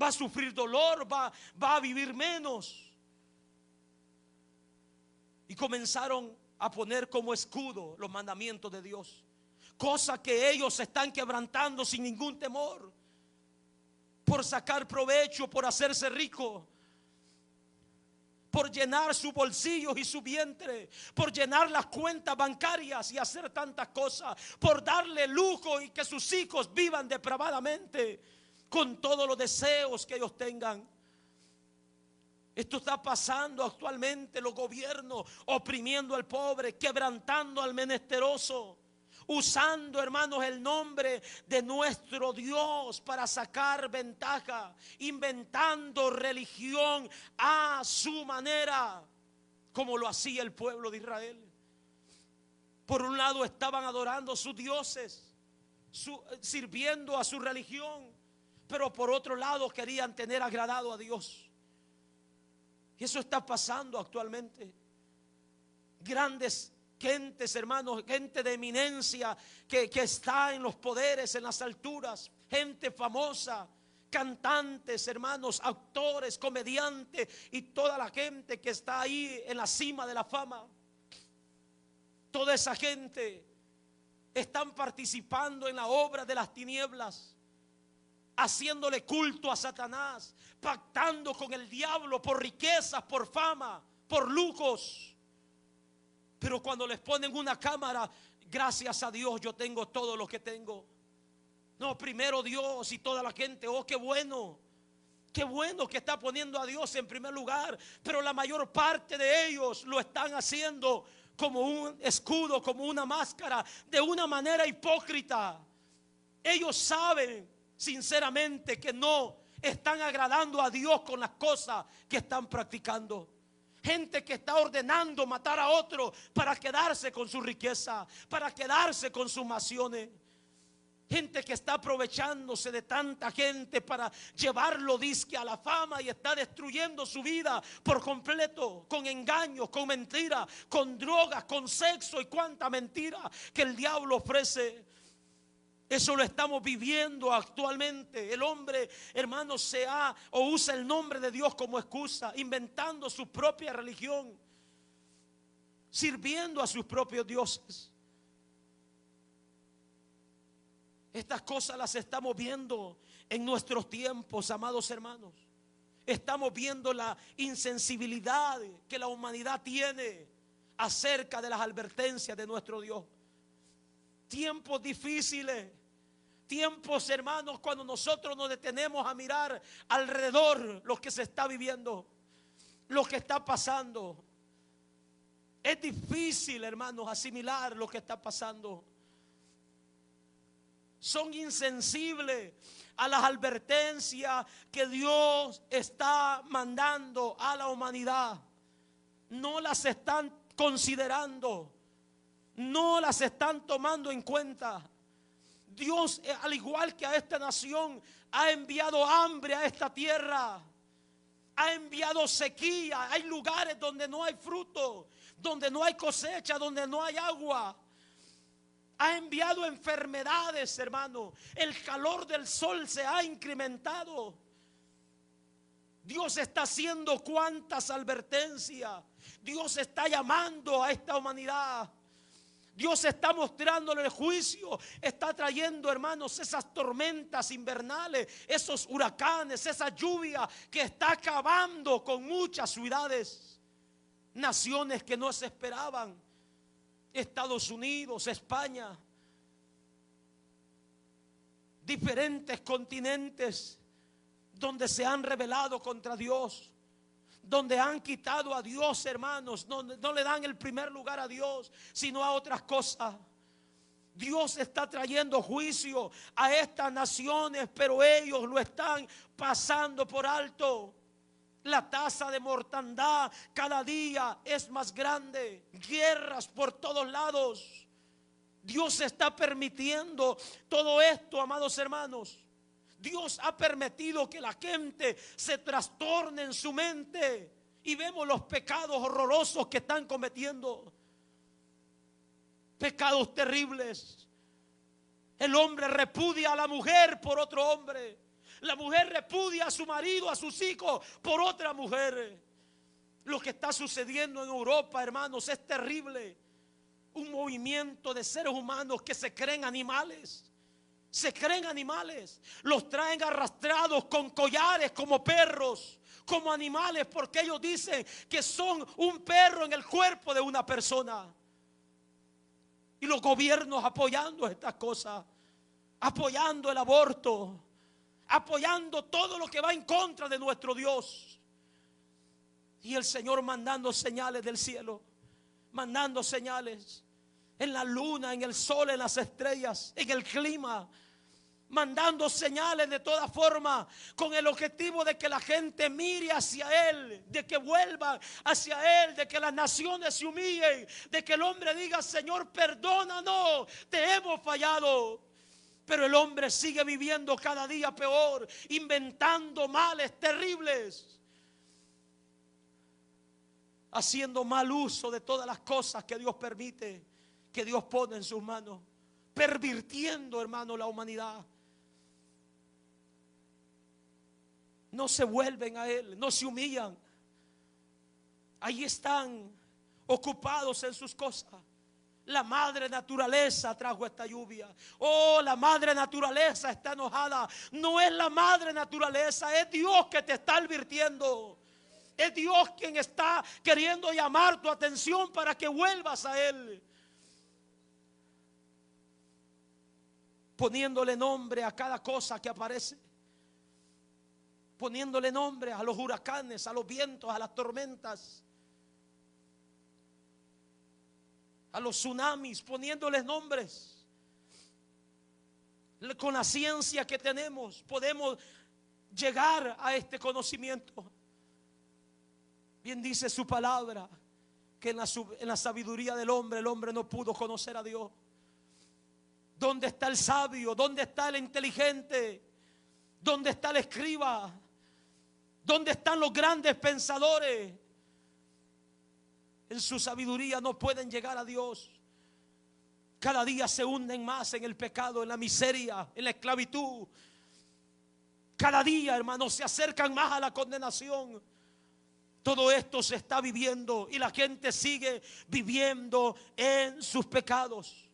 Va a sufrir dolor, va a vivir menos. Y comenzaron a poner como escudo los mandamientos de Dios, cosa que ellos se están quebrantando sin ningún temor, por sacar provecho, por hacerse rico, por llenar sus bolsillos y su vientre, por llenar las cuentas bancarias y hacer tantas cosas, por darle lujo y que sus hijos vivan depravadamente con todos los deseos que ellos tengan. Esto está pasando actualmente, los gobiernos oprimiendo al pobre, quebrantando al menesteroso, usando, hermanos, el nombre de nuestro Dios para sacar ventaja, inventando religión a su manera, como lo hacía el pueblo de Israel. Por un lado estaban adorando a sus dioses, sirviendo a su religión, pero por otro lado querían tener agradado a Dios. Y eso está pasando actualmente. Grandes gentes, hermanos, gente de eminencia que está en los poderes, en las alturas, gente famosa, cantantes, hermanos, actores, comediantes y toda la gente que está ahí en la cima de la fama. Toda esa gente están participando en la obra de las tinieblas, haciéndole culto a Satanás, pactando con el diablo por riquezas, por fama, por lujos. Pero cuando les ponen una cámara, gracias a Dios yo tengo todo lo que tengo. No, primero Dios y toda la gente. Oh, qué bueno que está poniendo a Dios en primer lugar. Pero la mayor parte de ellos lo están haciendo como un escudo, como una máscara, de una manera hipócrita. Ellos saben sinceramente que no están agradando a Dios con las cosas que están practicando. Gente que está ordenando matar a otro para quedarse con su riqueza, para quedarse con sus mansiones. Gente que está aprovechándose de tanta gente para llevarlo disque a la fama y está destruyendo su vida por completo, con engaños, con mentiras, con drogas, con sexo y cuánta mentira que el diablo ofrece. Eso lo estamos viviendo actualmente. El hombre, hermano, usa el nombre de Dios como excusa, inventando su propia religión, sirviendo a sus propios dioses. Estas cosas las estamos viendo en nuestros tiempos, amados hermanos. Estamos viendo la insensibilidad que la humanidad tiene acerca de las advertencias de nuestro Dios. Tiempos difíciles, tiempos, hermanos, cuando nosotros nos detenemos a mirar alrededor lo que se está viviendo, lo que está pasando. Es difícil, hermanos, asimilar lo que está pasando. Son insensibles a las advertencias que Dios está mandando a la humanidad. No las están considerando, no las están tomando en cuenta. Dios, al igual que a esta nación, ha enviado hambre a esta tierra. Ha enviado sequía. Hay lugares donde no hay fruto, donde no hay cosecha, donde no hay agua. Ha enviado enfermedades, hermano. El calor del sol se ha incrementado. Dios está haciendo cuantas advertencias. Dios está llamando a esta humanidad. Dios está mostrándole el juicio. Está trayendo, hermanos, esas tormentas invernales, esos huracanes, esa lluvia que está acabando con muchas ciudades, naciones que no se esperaban. Estados Unidos, España, diferentes continentes donde se han rebelado contra Dios, donde han quitado a Dios, hermanos, no le dan el primer lugar a Dios, sino a otras cosas. Dios está trayendo juicio a estas naciones, pero ellos lo están pasando por alto. La tasa de mortandad cada día es más grande. Guerras por todos lados. Dios está permitiendo todo esto, amados hermanos. Dios ha permitido que la gente se trastorne en su mente. Y vemos los pecados horrorosos que están cometiendo. Pecados terribles. El hombre repudia a la mujer por otro hombre. La mujer repudia a su marido, a sus hijos por otra mujer. Lo que está sucediendo en Europa, hermanos, es terrible. Un movimiento de seres humanos que se creen animales. Se creen animales. Los traen arrastrados con collares como perros, como animales, porque ellos dicen que son un perro en el cuerpo de una persona. Y los gobiernos apoyando estas cosas, apoyando el aborto, apoyando todo lo que va en contra de nuestro Dios. Y el Señor mandando señales del cielo, mandando señales en la luna, en el sol, en las estrellas, en el clima, mandando señales de toda forma, con el objetivo de que la gente mire hacia Él, de que vuelvan hacia Él, de que las naciones se humillen, de que el hombre diga: Señor, perdónanos, te hemos fallado. Pero el hombre sigue viviendo cada día peor, inventando males terribles, haciendo mal uso de todas las cosas que Dios permite, que Dios pone en sus manos, pervirtiendo, hermano, la humanidad. No se vuelven a Él, no se humillan. Ahí están ocupados en sus cosas. La madre naturaleza trajo esta lluvia. Oh, la madre naturaleza está enojada. No es la madre naturaleza, es Dios que te está advirtiendo. Es Dios quien está queriendo llamar tu atención para que vuelvas a Él. Poniéndole nombre a cada cosa que aparece. Poniéndole nombre a los huracanes, a los vientos, a las tormentas, a los tsunamis, poniéndoles nombres. Con la ciencia que tenemos podemos llegar a este conocimiento. Bien dice su palabra que en la sabiduría del hombre, el hombre no pudo conocer a Dios. ¿Dónde está el sabio? ¿Dónde está el inteligente? ¿Dónde está el escriba? ¿Dónde están los grandes pensadores? En su sabiduría no pueden llegar a Dios. Cada día se hunden más en el pecado, en la miseria, en la esclavitud. Cada día, hermanos, se acercan más a la condenación. Todo esto se está viviendo y la gente sigue viviendo en sus pecados.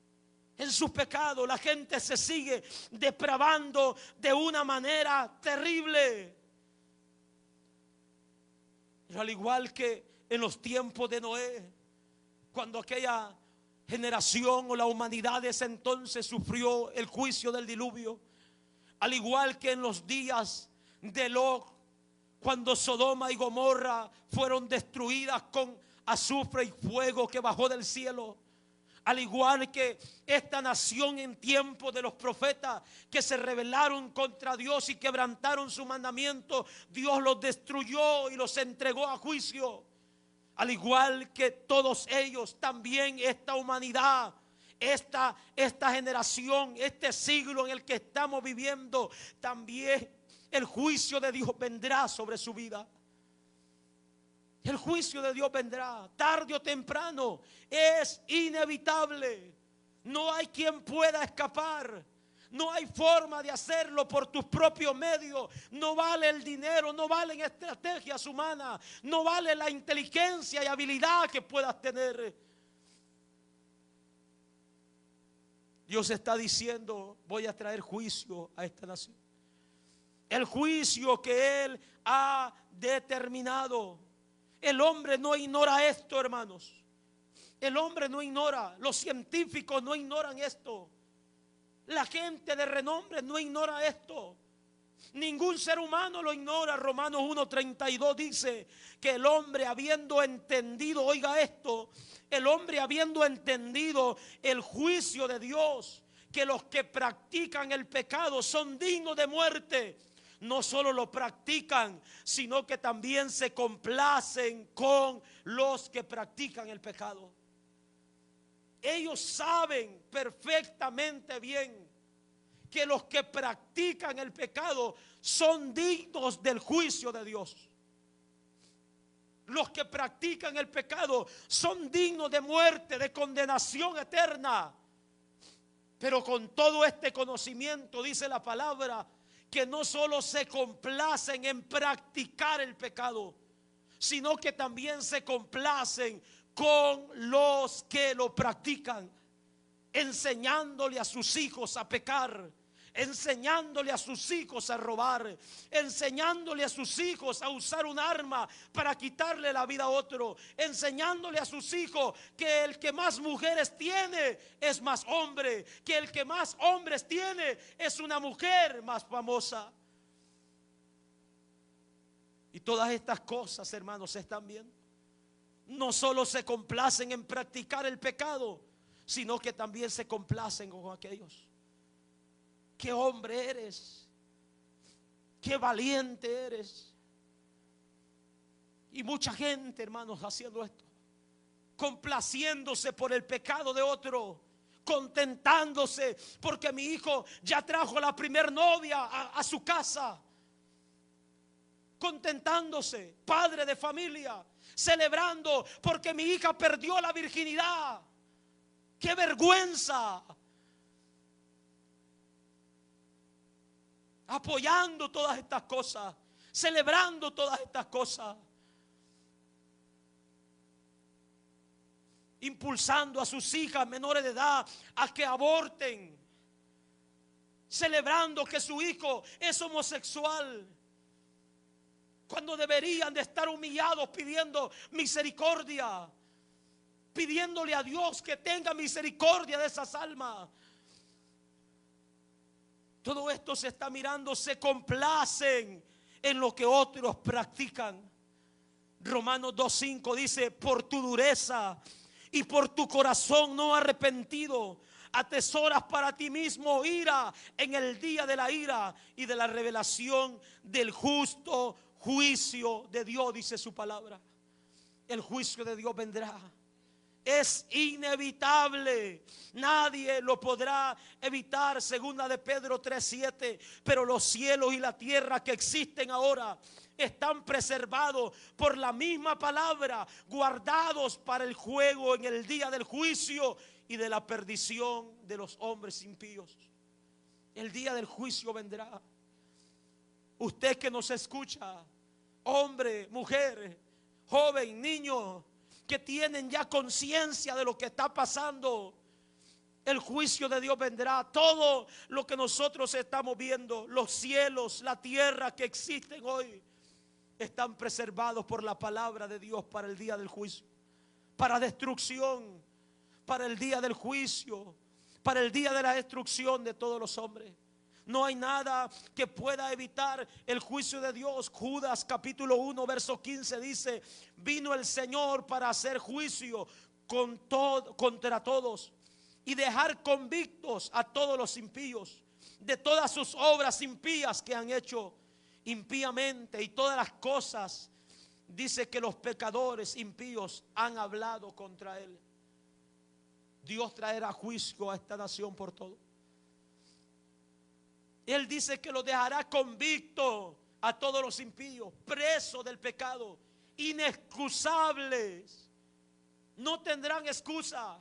En sus pecados la gente se sigue depravando de una manera terrible. Pero al igual que en los tiempos de Noé, cuando aquella generación o la humanidad de ese entonces sufrió el juicio del diluvio, al igual que en los días de Lot, cuando Sodoma y Gomorra fueron destruidas con azufre y fuego que bajó del cielo. Al igual que esta nación en tiempo de los profetas que se rebelaron contra Dios y quebrantaron su mandamiento, Dios los destruyó y los entregó a juicio. Al igual que todos ellos, también esta humanidad, esta generación, este siglo en el que estamos viviendo, también el juicio de Dios vendrá sobre su vida. El juicio de Dios vendrá tarde o temprano, es inevitable. No hay quien pueda escapar. No hay forma de hacerlo por tus propios medios. No vale el dinero, no valen estrategias humanas, no vale la inteligencia y habilidad que puedas tener. Dios está diciendo: voy a traer juicio a esta nación. El juicio que Él ha determinado. El hombre no ignora esto, hermanos. El hombre no ignora. Los científicos no ignoran esto. La gente de renombre no ignora esto. Ningún ser humano lo ignora. Romanos 1:32 dice que el hombre habiendo entendido, oiga esto, el hombre habiendo entendido el juicio de Dios, que los que practican el pecado son dignos de muerte, no solo lo practican, sino que también se complacen con los que practican el pecado. Ellos saben perfectamente bien que los que practican el pecado son dignos del juicio de Dios. Los que practican el pecado son dignos de muerte, de condenación eterna. Pero con todo este conocimiento, dice la palabra, que no solo se complacen en practicar el pecado, sino que también se complacen con los que lo practican, enseñándole a sus hijos a pecar, enseñándole a sus hijos a robar, enseñándole a sus hijos a usar un arma para quitarle la vida a otro, enseñándole a sus hijos que el que más mujeres tiene es más hombre, que el que más hombres tiene es una mujer más famosa. Y todas estas cosas, hermanos, se están viendo. No solo se complacen en practicar el pecado, sino que también se complacen con aquellos. Qué hombre eres, qué valiente eres. Y mucha gente, hermanos, haciendo esto, complaciéndose por el pecado de otro, contentándose porque mi hijo ya trajo la primer novia a su casa, contentándose, padre de familia, celebrando porque mi hija perdió la virginidad. ¡Qué vergüenza! Apoyando todas estas cosas, celebrando todas estas cosas, impulsando a sus hijas menores de edad a que aborten, celebrando que su hijo es homosexual, cuando deberían de estar humillados pidiendo misericordia, pidiéndole a Dios que tenga misericordia de esas almas. Todo esto se está mirando, se complacen en lo que otros practican. Romanos 2:5 dice: por tu dureza y por tu corazón no arrepentido, atesoras para ti mismo ira en el día de la ira y de la revelación del justo juicio de Dios, dice su palabra. El juicio de Dios vendrá. Es inevitable, nadie lo podrá evitar. Segunda de Pedro 3:7. Pero los cielos y la tierra que existen ahora están preservados por la misma palabra, guardados para el juego en el día del juicio y de la perdición de los hombres impíos. El día del juicio vendrá. Usted que nos escucha, hombre, mujer, joven, niño, que tienen ya conciencia de lo que está pasando, el juicio de Dios vendrá. Todo lo que nosotros estamos viendo, los cielos, la tierra que existen hoy, están preservados por la palabra de Dios para el día del juicio, para destrucción, para el día del juicio, para el día de la destrucción de todos los hombres. No hay nada que pueda evitar el juicio de Dios. Judas capítulo 1 verso 15 dice: vino el Señor para hacer juicio contra todos y dejar convictos a todos los impíos de todas sus obras impías que han hecho impíamente, y todas las cosas, dice, que los pecadores impíos han hablado contra él. Dios traerá juicio a esta nación por todo. Él dice que lo dejará convicto a todos los impíos, presos del pecado, inexcusables. No tendrán excusa.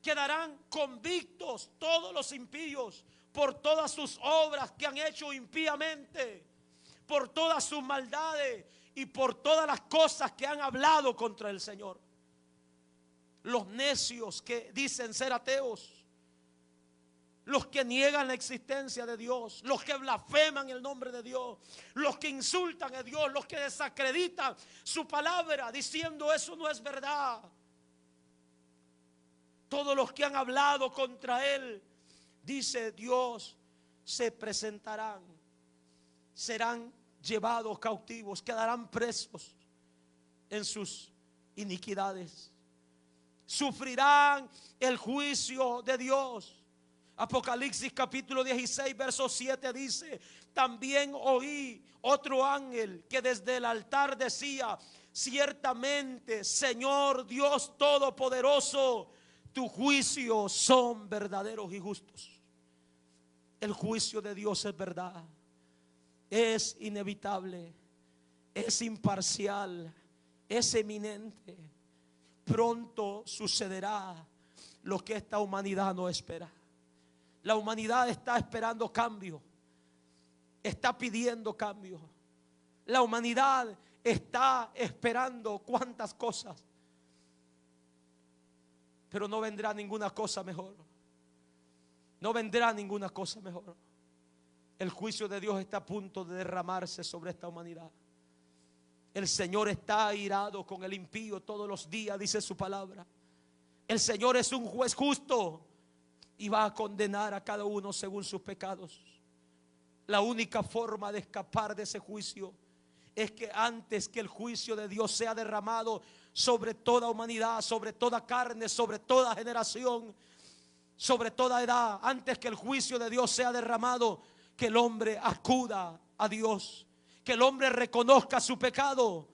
Quedarán convictos todos los impíos por todas sus obras que han hecho impíamente, por todas sus maldades y por todas las cosas que han hablado contra el Señor. Los necios que dicen ser ateos, los que niegan la existencia de Dios, los que blasfeman el nombre de Dios, los que insultan a Dios, los que desacreditan su palabra diciendo eso no es verdad. Todos los que han hablado contra él, dice Dios, se presentarán, serán llevados cautivos, quedarán presos en sus iniquidades, sufrirán el juicio de Dios. Apocalipsis capítulo 16 verso 7 dice: también oí otro ángel que desde el altar decía: ciertamente, Señor Dios Todopoderoso, tus juicios son verdaderos y justos. El juicio de Dios es verdad, es inevitable, es imparcial, es eminente. Pronto sucederá lo que esta humanidad no espera. La humanidad está esperando cambio, está pidiendo cambio. La humanidad está esperando cuantas cosas, pero no vendrá ninguna cosa mejor. No vendrá ninguna cosa mejor. El juicio de Dios está a punto de derramarse sobre esta humanidad. El Señor está airado con el impío todos los días, dice su palabra. El Señor es un juez justo y va a condenar a cada uno según sus pecados. La única forma de escapar de ese juicio es que antes que el juicio de Dios sea derramado sobre toda humanidad, sobre toda carne, sobre toda generación, sobre toda edad, antes que el juicio de Dios sea derramado, que el hombre acuda a Dios, que el hombre reconozca su pecado,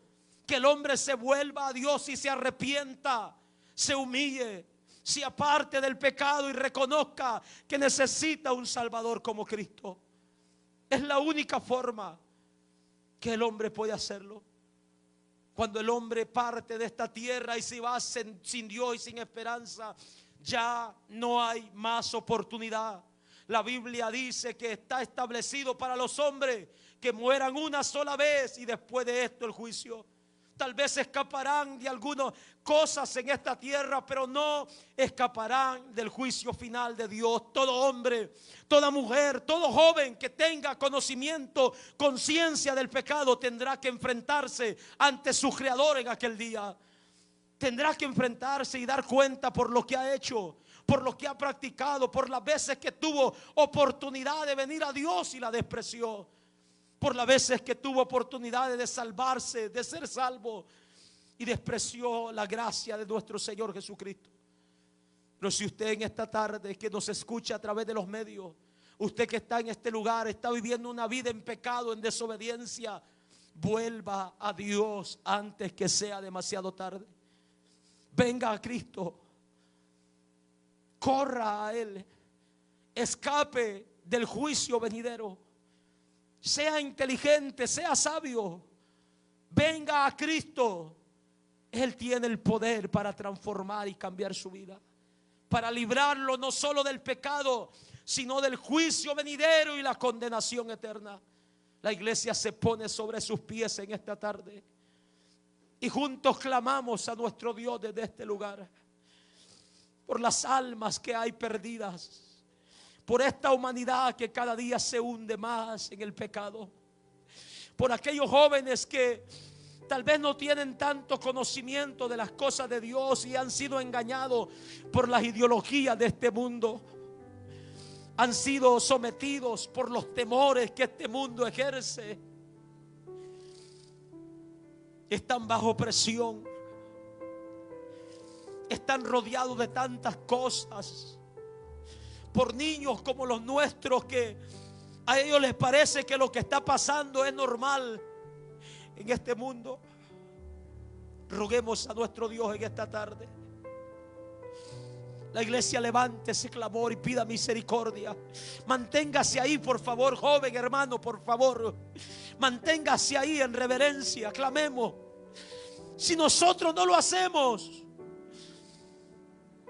que el hombre se vuelva a Dios y se arrepienta, se humille, se aparte del pecado y reconozca que necesita un Salvador como Cristo. Es la única forma que el hombre puede hacerlo. Cuando el hombre parte de esta tierra y se va sin Dios y sin esperanza, ya no hay más oportunidad. La Biblia dice que está establecido para los hombres que mueran una sola vez y después de esto el juicio. Tal vez escaparán de algunas cosas en esta tierra, pero no escaparán del juicio final de Dios. Todo hombre, toda mujer, todo joven que tenga conocimiento, conciencia del pecado, tendrá que enfrentarse ante su Creador en aquel día. Tendrá que enfrentarse y dar cuenta por lo que ha hecho, por lo que ha practicado, por las veces que tuvo oportunidad de venir a Dios y la despreció, por las veces que tuvo oportunidades de salvarse, de ser salvo, y despreció la gracia de nuestro Señor Jesucristo. Pero si usted en esta tarde que nos escucha a través de los medios, usted que está en este lugar, está viviendo una vida en pecado, en desobediencia, vuelva a Dios antes que sea demasiado tarde. Venga a Cristo, corra a Él, escape del juicio venidero. Sea inteligente, sea sabio, venga a Cristo. Él tiene el poder para transformar y cambiar su vida, para librarlo no solo del pecado, sino del juicio venidero y la condenación eterna. La iglesia se pone sobre sus pies en esta tarde y juntos clamamos a nuestro Dios desde este lugar por las almas que hay perdidas, por esta humanidad que cada día se hunde más en el pecado, por aquellos jóvenes que tal vez no tienen tanto conocimiento de las cosas de Dios y han sido engañados por las ideologías de este mundo. Han sido sometidos por los temores que este mundo ejerce. Están bajo presión. Están rodeados de tantas cosas. Por niños como los nuestros, que a ellos les parece que lo que está pasando es normal en este mundo. Roguemos a nuestro Dios en esta tarde. La iglesia levante ese clamor y pida misericordia. Manténgase ahí, por favor, joven hermano, por favor. Manténgase ahí en reverencia. Clamemos. Si nosotros no lo hacemos,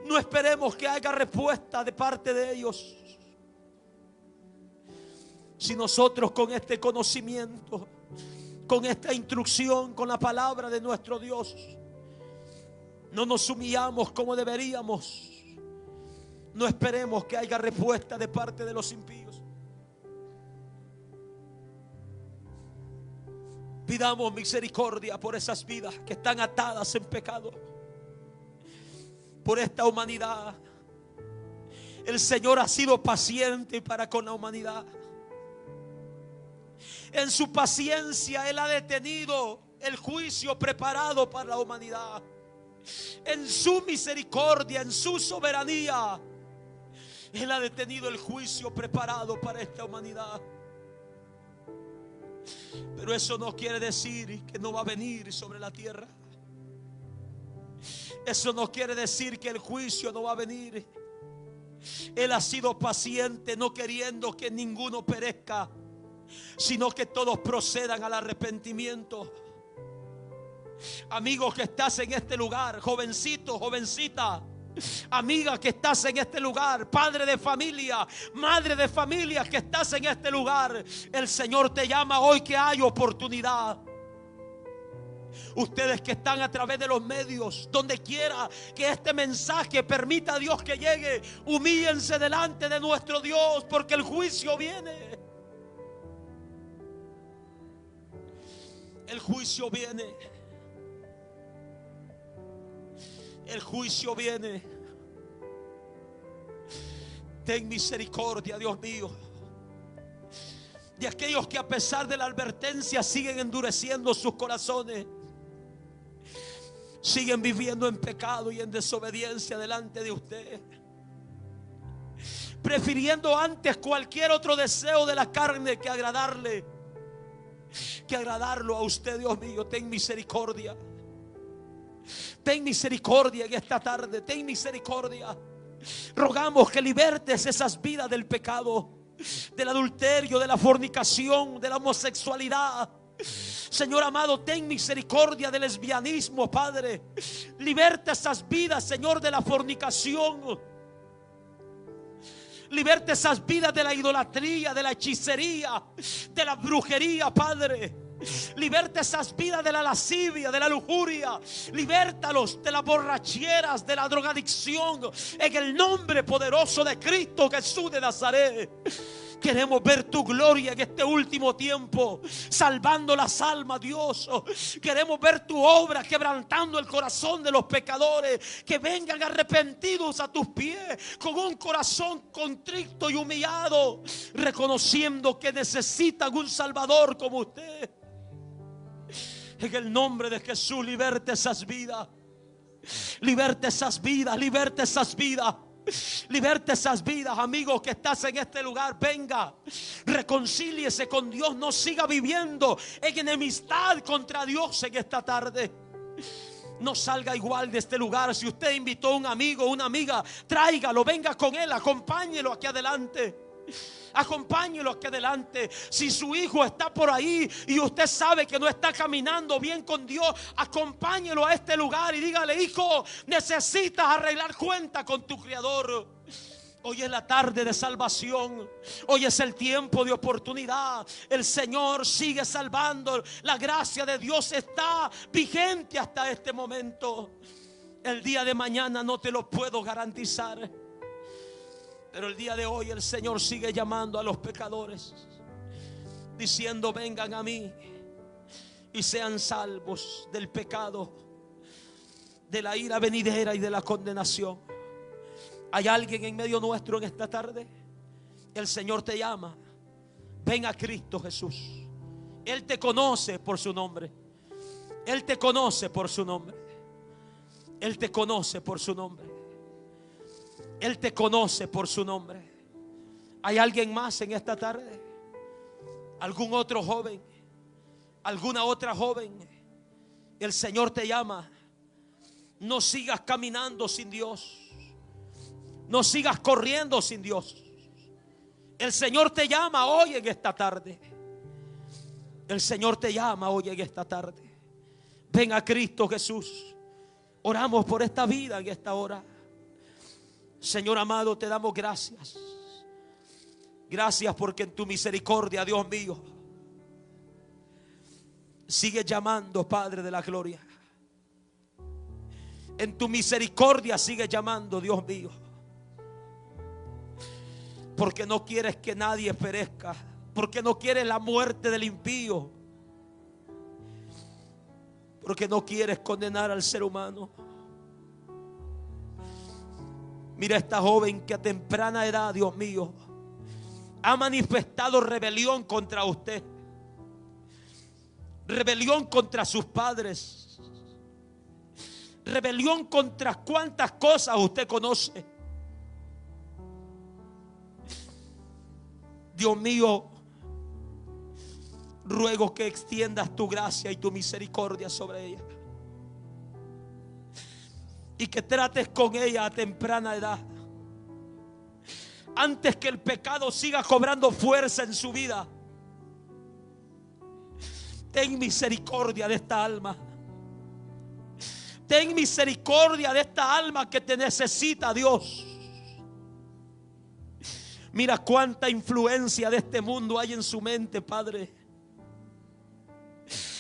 no esperemos que haya respuesta de parte de ellos. Si nosotros con este conocimiento, con esta instrucción, con la palabra de nuestro Dios, no nos humillamos como deberíamos, no esperemos que haya respuesta de parte de los impíos. Pidamos misericordia por esas vidas que están atadas en pecado, por esta humanidad. El Señor ha sido paciente para con la humanidad. En su paciencia Él ha detenido el juicio preparado para la humanidad. En su misericordia, en su soberanía, Él ha detenido el juicio preparado para esta humanidad. Pero eso no quiere decir que no va a venir sobre la tierra. Eso no quiere decir que el juicio no va a venir. Él ha sido paciente, no queriendo que ninguno perezca, sino que todos procedan al arrepentimiento. Amigo que estás en este lugar, jovencito, jovencita, amiga que estás en este lugar, padre de familia, madre de familia que estás en este lugar, el Señor te llama hoy que hay oportunidad. Ustedes que están a través de los medios, donde quiera que este mensaje permita a Dios que llegue, humíllense delante de nuestro Dios, porque el juicio viene. El juicio viene. El juicio viene. Ten misericordia, Dios mío, de aquellos que a pesar de la advertencia siguen endureciendo sus corazones, siguen viviendo en pecado y en desobediencia delante de usted, prefiriendo antes cualquier otro deseo de la carne que agradarle, que agradarlo a usted. Dios mío, ten misericordia. Ten misericordia en esta tarde. Ten misericordia. Rogamos que libertes esas vidas del pecado, del adulterio, de la fornicación, de la homosexualidad. Señor amado, ten misericordia del lesbianismo, Padre. Liberta esas vidas, Señor, de la fornicación. Liberta esas vidas de la idolatría, de la hechicería, de la brujería, Padre. Liberta esas vidas de la lascivia, de la lujuria. Libértalos de las borracheras, de la drogadicción, en el nombre poderoso de Cristo Jesús de Nazaret. Queremos ver tu gloria en este último tiempo, salvando las almas, Dios. Queremos ver tu obra quebrantando el corazón de los pecadores, que vengan arrepentidos a tus pies con un corazón contrito y humillado, reconociendo que necesitan un Salvador como usted. En el nombre de Jesús, liberte esas vidas. Liberte esas vidas, liberte esas vidas. Liberte esas vidas, amigos que estás en este lugar. Venga, reconcíliese con Dios. No siga viviendo en enemistad contra Dios en esta tarde. No salga igual de este lugar. Si usted invitó a un amigo o una amiga, tráigalo, venga con él, acompáñelo aquí adelante. Acompáñelo aquí adelante. Si su hijo está por ahí y usted sabe que no está caminando bien con Dios, acompáñelo a este lugar y dígale: hijo, necesitas arreglar cuenta con tu Creador. Hoy es la tarde de salvación. Hoy es el tiempo de oportunidad. El Señor sigue salvando. La gracia de Dios está vigente hasta este momento. El día de mañana no te lo puedo garantizar, pero el día de hoy el Señor sigue llamando a los pecadores, diciendo: vengan a mí y sean salvos del pecado, de la ira venidera y de la condenación. ¿Hay alguien en medio nuestro en esta tarde? El Señor te llama. Ven a Cristo Jesús. Él te conoce por su nombre. Él te conoce por su nombre. Él te conoce por su nombre. Él te conoce por su nombre. ¿Hay alguien más en esta tarde? ¿Algún otro joven? ¿Alguna otra joven? El Señor te llama. No sigas caminando sin Dios. No sigas corriendo sin Dios. El Señor te llama hoy en esta tarde. El Señor te llama hoy en esta tarde. Ven a Cristo Jesús. Oramos por esta vida en esta hora. Señor amado, te damos gracias. Gracias porque en tu misericordia, Dios mío, sigue llamando, Padre de la gloria. En tu misericordia sigue llamando, Dios mío. Porque no quieres que nadie perezca. Porque no quieres la muerte del impío. Porque no quieres condenar al ser humano. Mira esta joven que a temprana edad, Dios mío, ha manifestado rebelión contra usted. Rebelión contra sus padres. Rebelión contra cuántas cosas usted conoce. Dios mío, ruego que extiendas tu gracia y tu misericordia sobre ella. Y que trates con ella a temprana edad. Antes que el pecado siga cobrando fuerza en su vida. Ten misericordia de esta alma. Ten misericordia de esta alma que te necesita, Dios. Mira cuánta influencia de este mundo hay en su mente, Padre.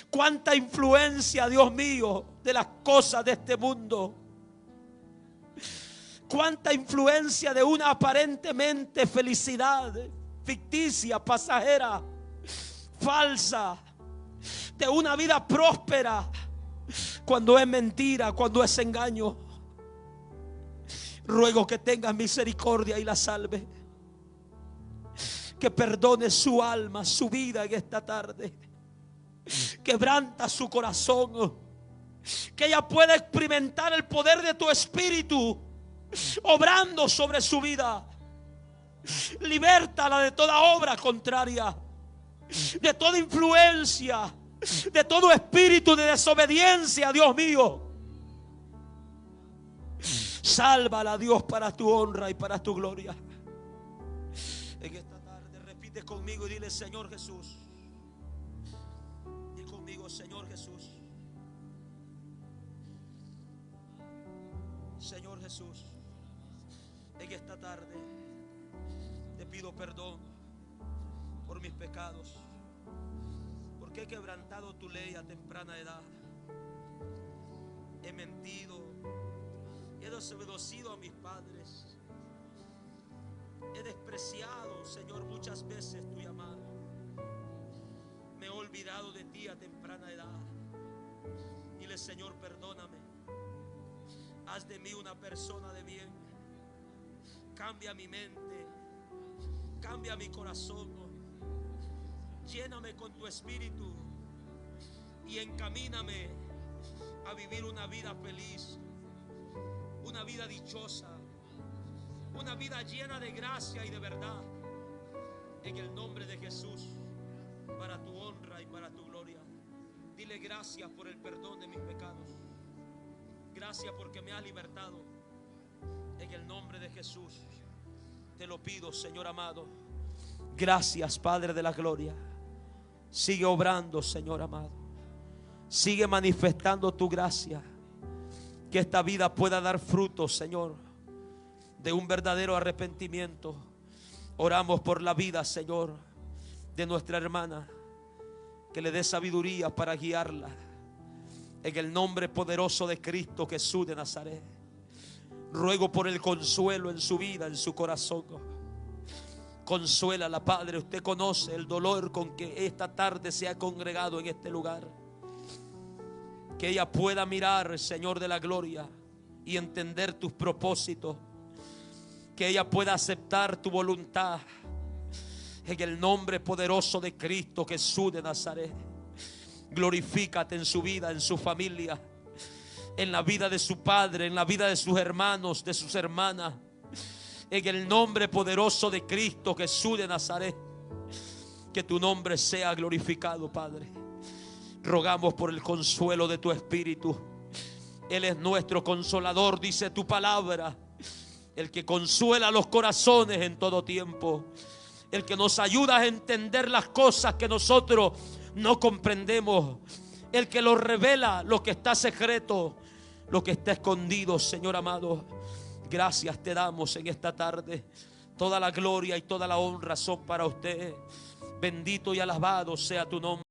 Cuánta influencia, Dios mío, de las cosas de este mundo. Cuánta influencia de una aparentemente felicidad ficticia, pasajera, falsa, de una vida próspera, cuando es mentira, cuando es engaño. Ruego que tengas misericordia y la salve. Que perdone su alma, su vida en esta tarde. Quebranta su corazón. Que ella pueda experimentar el poder de tu espíritu obrando sobre su vida. Libértala de toda obra contraria, de toda influencia, de todo espíritu de desobediencia, Dios mío. Sálvala, Dios, para tu honra y para tu gloria. En esta tarde repite conmigo y dile: Señor Jesús. Di conmigo: Señor Jesús. Señor Jesús, en esta tarde te pido perdón por mis pecados, porque he quebrantado tu ley a temprana edad. He mentido, he desobedecido a mis padres, he despreciado, Señor, muchas veces tu llamada. Me he olvidado de ti a temprana edad. Dile: Señor, perdóname. Haz de mí una persona de bien. Cambia mi mente, cambia mi corazón. Lléname con tu espíritu y encamíname a vivir una vida feliz, una vida dichosa, una vida llena de gracia y de verdad. En el nombre de Jesús, para tu honra y para tu gloria. Dile: gracias por el perdón de mis pecados. Gracias porque me has libertado. En el nombre de Jesús te lo pido, Señor amado. Gracias, Padre de la gloria. Sigue obrando, Señor amado. Sigue manifestando tu gracia. Que esta vida pueda dar fruto, Señor, de un verdadero arrepentimiento. Oramos por la vida, Señor, de nuestra hermana. Que le dé sabiduría para guiarla. En el nombre poderoso de Cristo Jesús de Nazaret. Ruego por el consuelo en su vida, en su corazón. Consuélala, Padre. Usted conoce el dolor con que esta tarde se ha congregado en este lugar. Que ella pueda mirar, Señor de la gloria, y entender tus propósitos. Que ella pueda aceptar tu voluntad. En el nombre poderoso de Cristo Jesús de Nazaret. Glorifícate en su vida, en su familia, en la vida de su padre, en la vida de sus hermanos, de sus hermanas. En el nombre poderoso de Cristo Jesús de Nazaret. Que tu nombre sea glorificado, Padre. Rogamos por el consuelo de tu Espíritu. Él es nuestro consolador, dice tu palabra. El que consuela los corazones en todo tiempo. El que nos ayuda a entender las cosas que nosotros no comprendemos. El que nos revela lo que está secreto, lo que está escondido, Señor amado. Gracias te damos en esta tarde. Toda la gloria y toda la honra son para usted. Bendito y alabado sea tu nombre.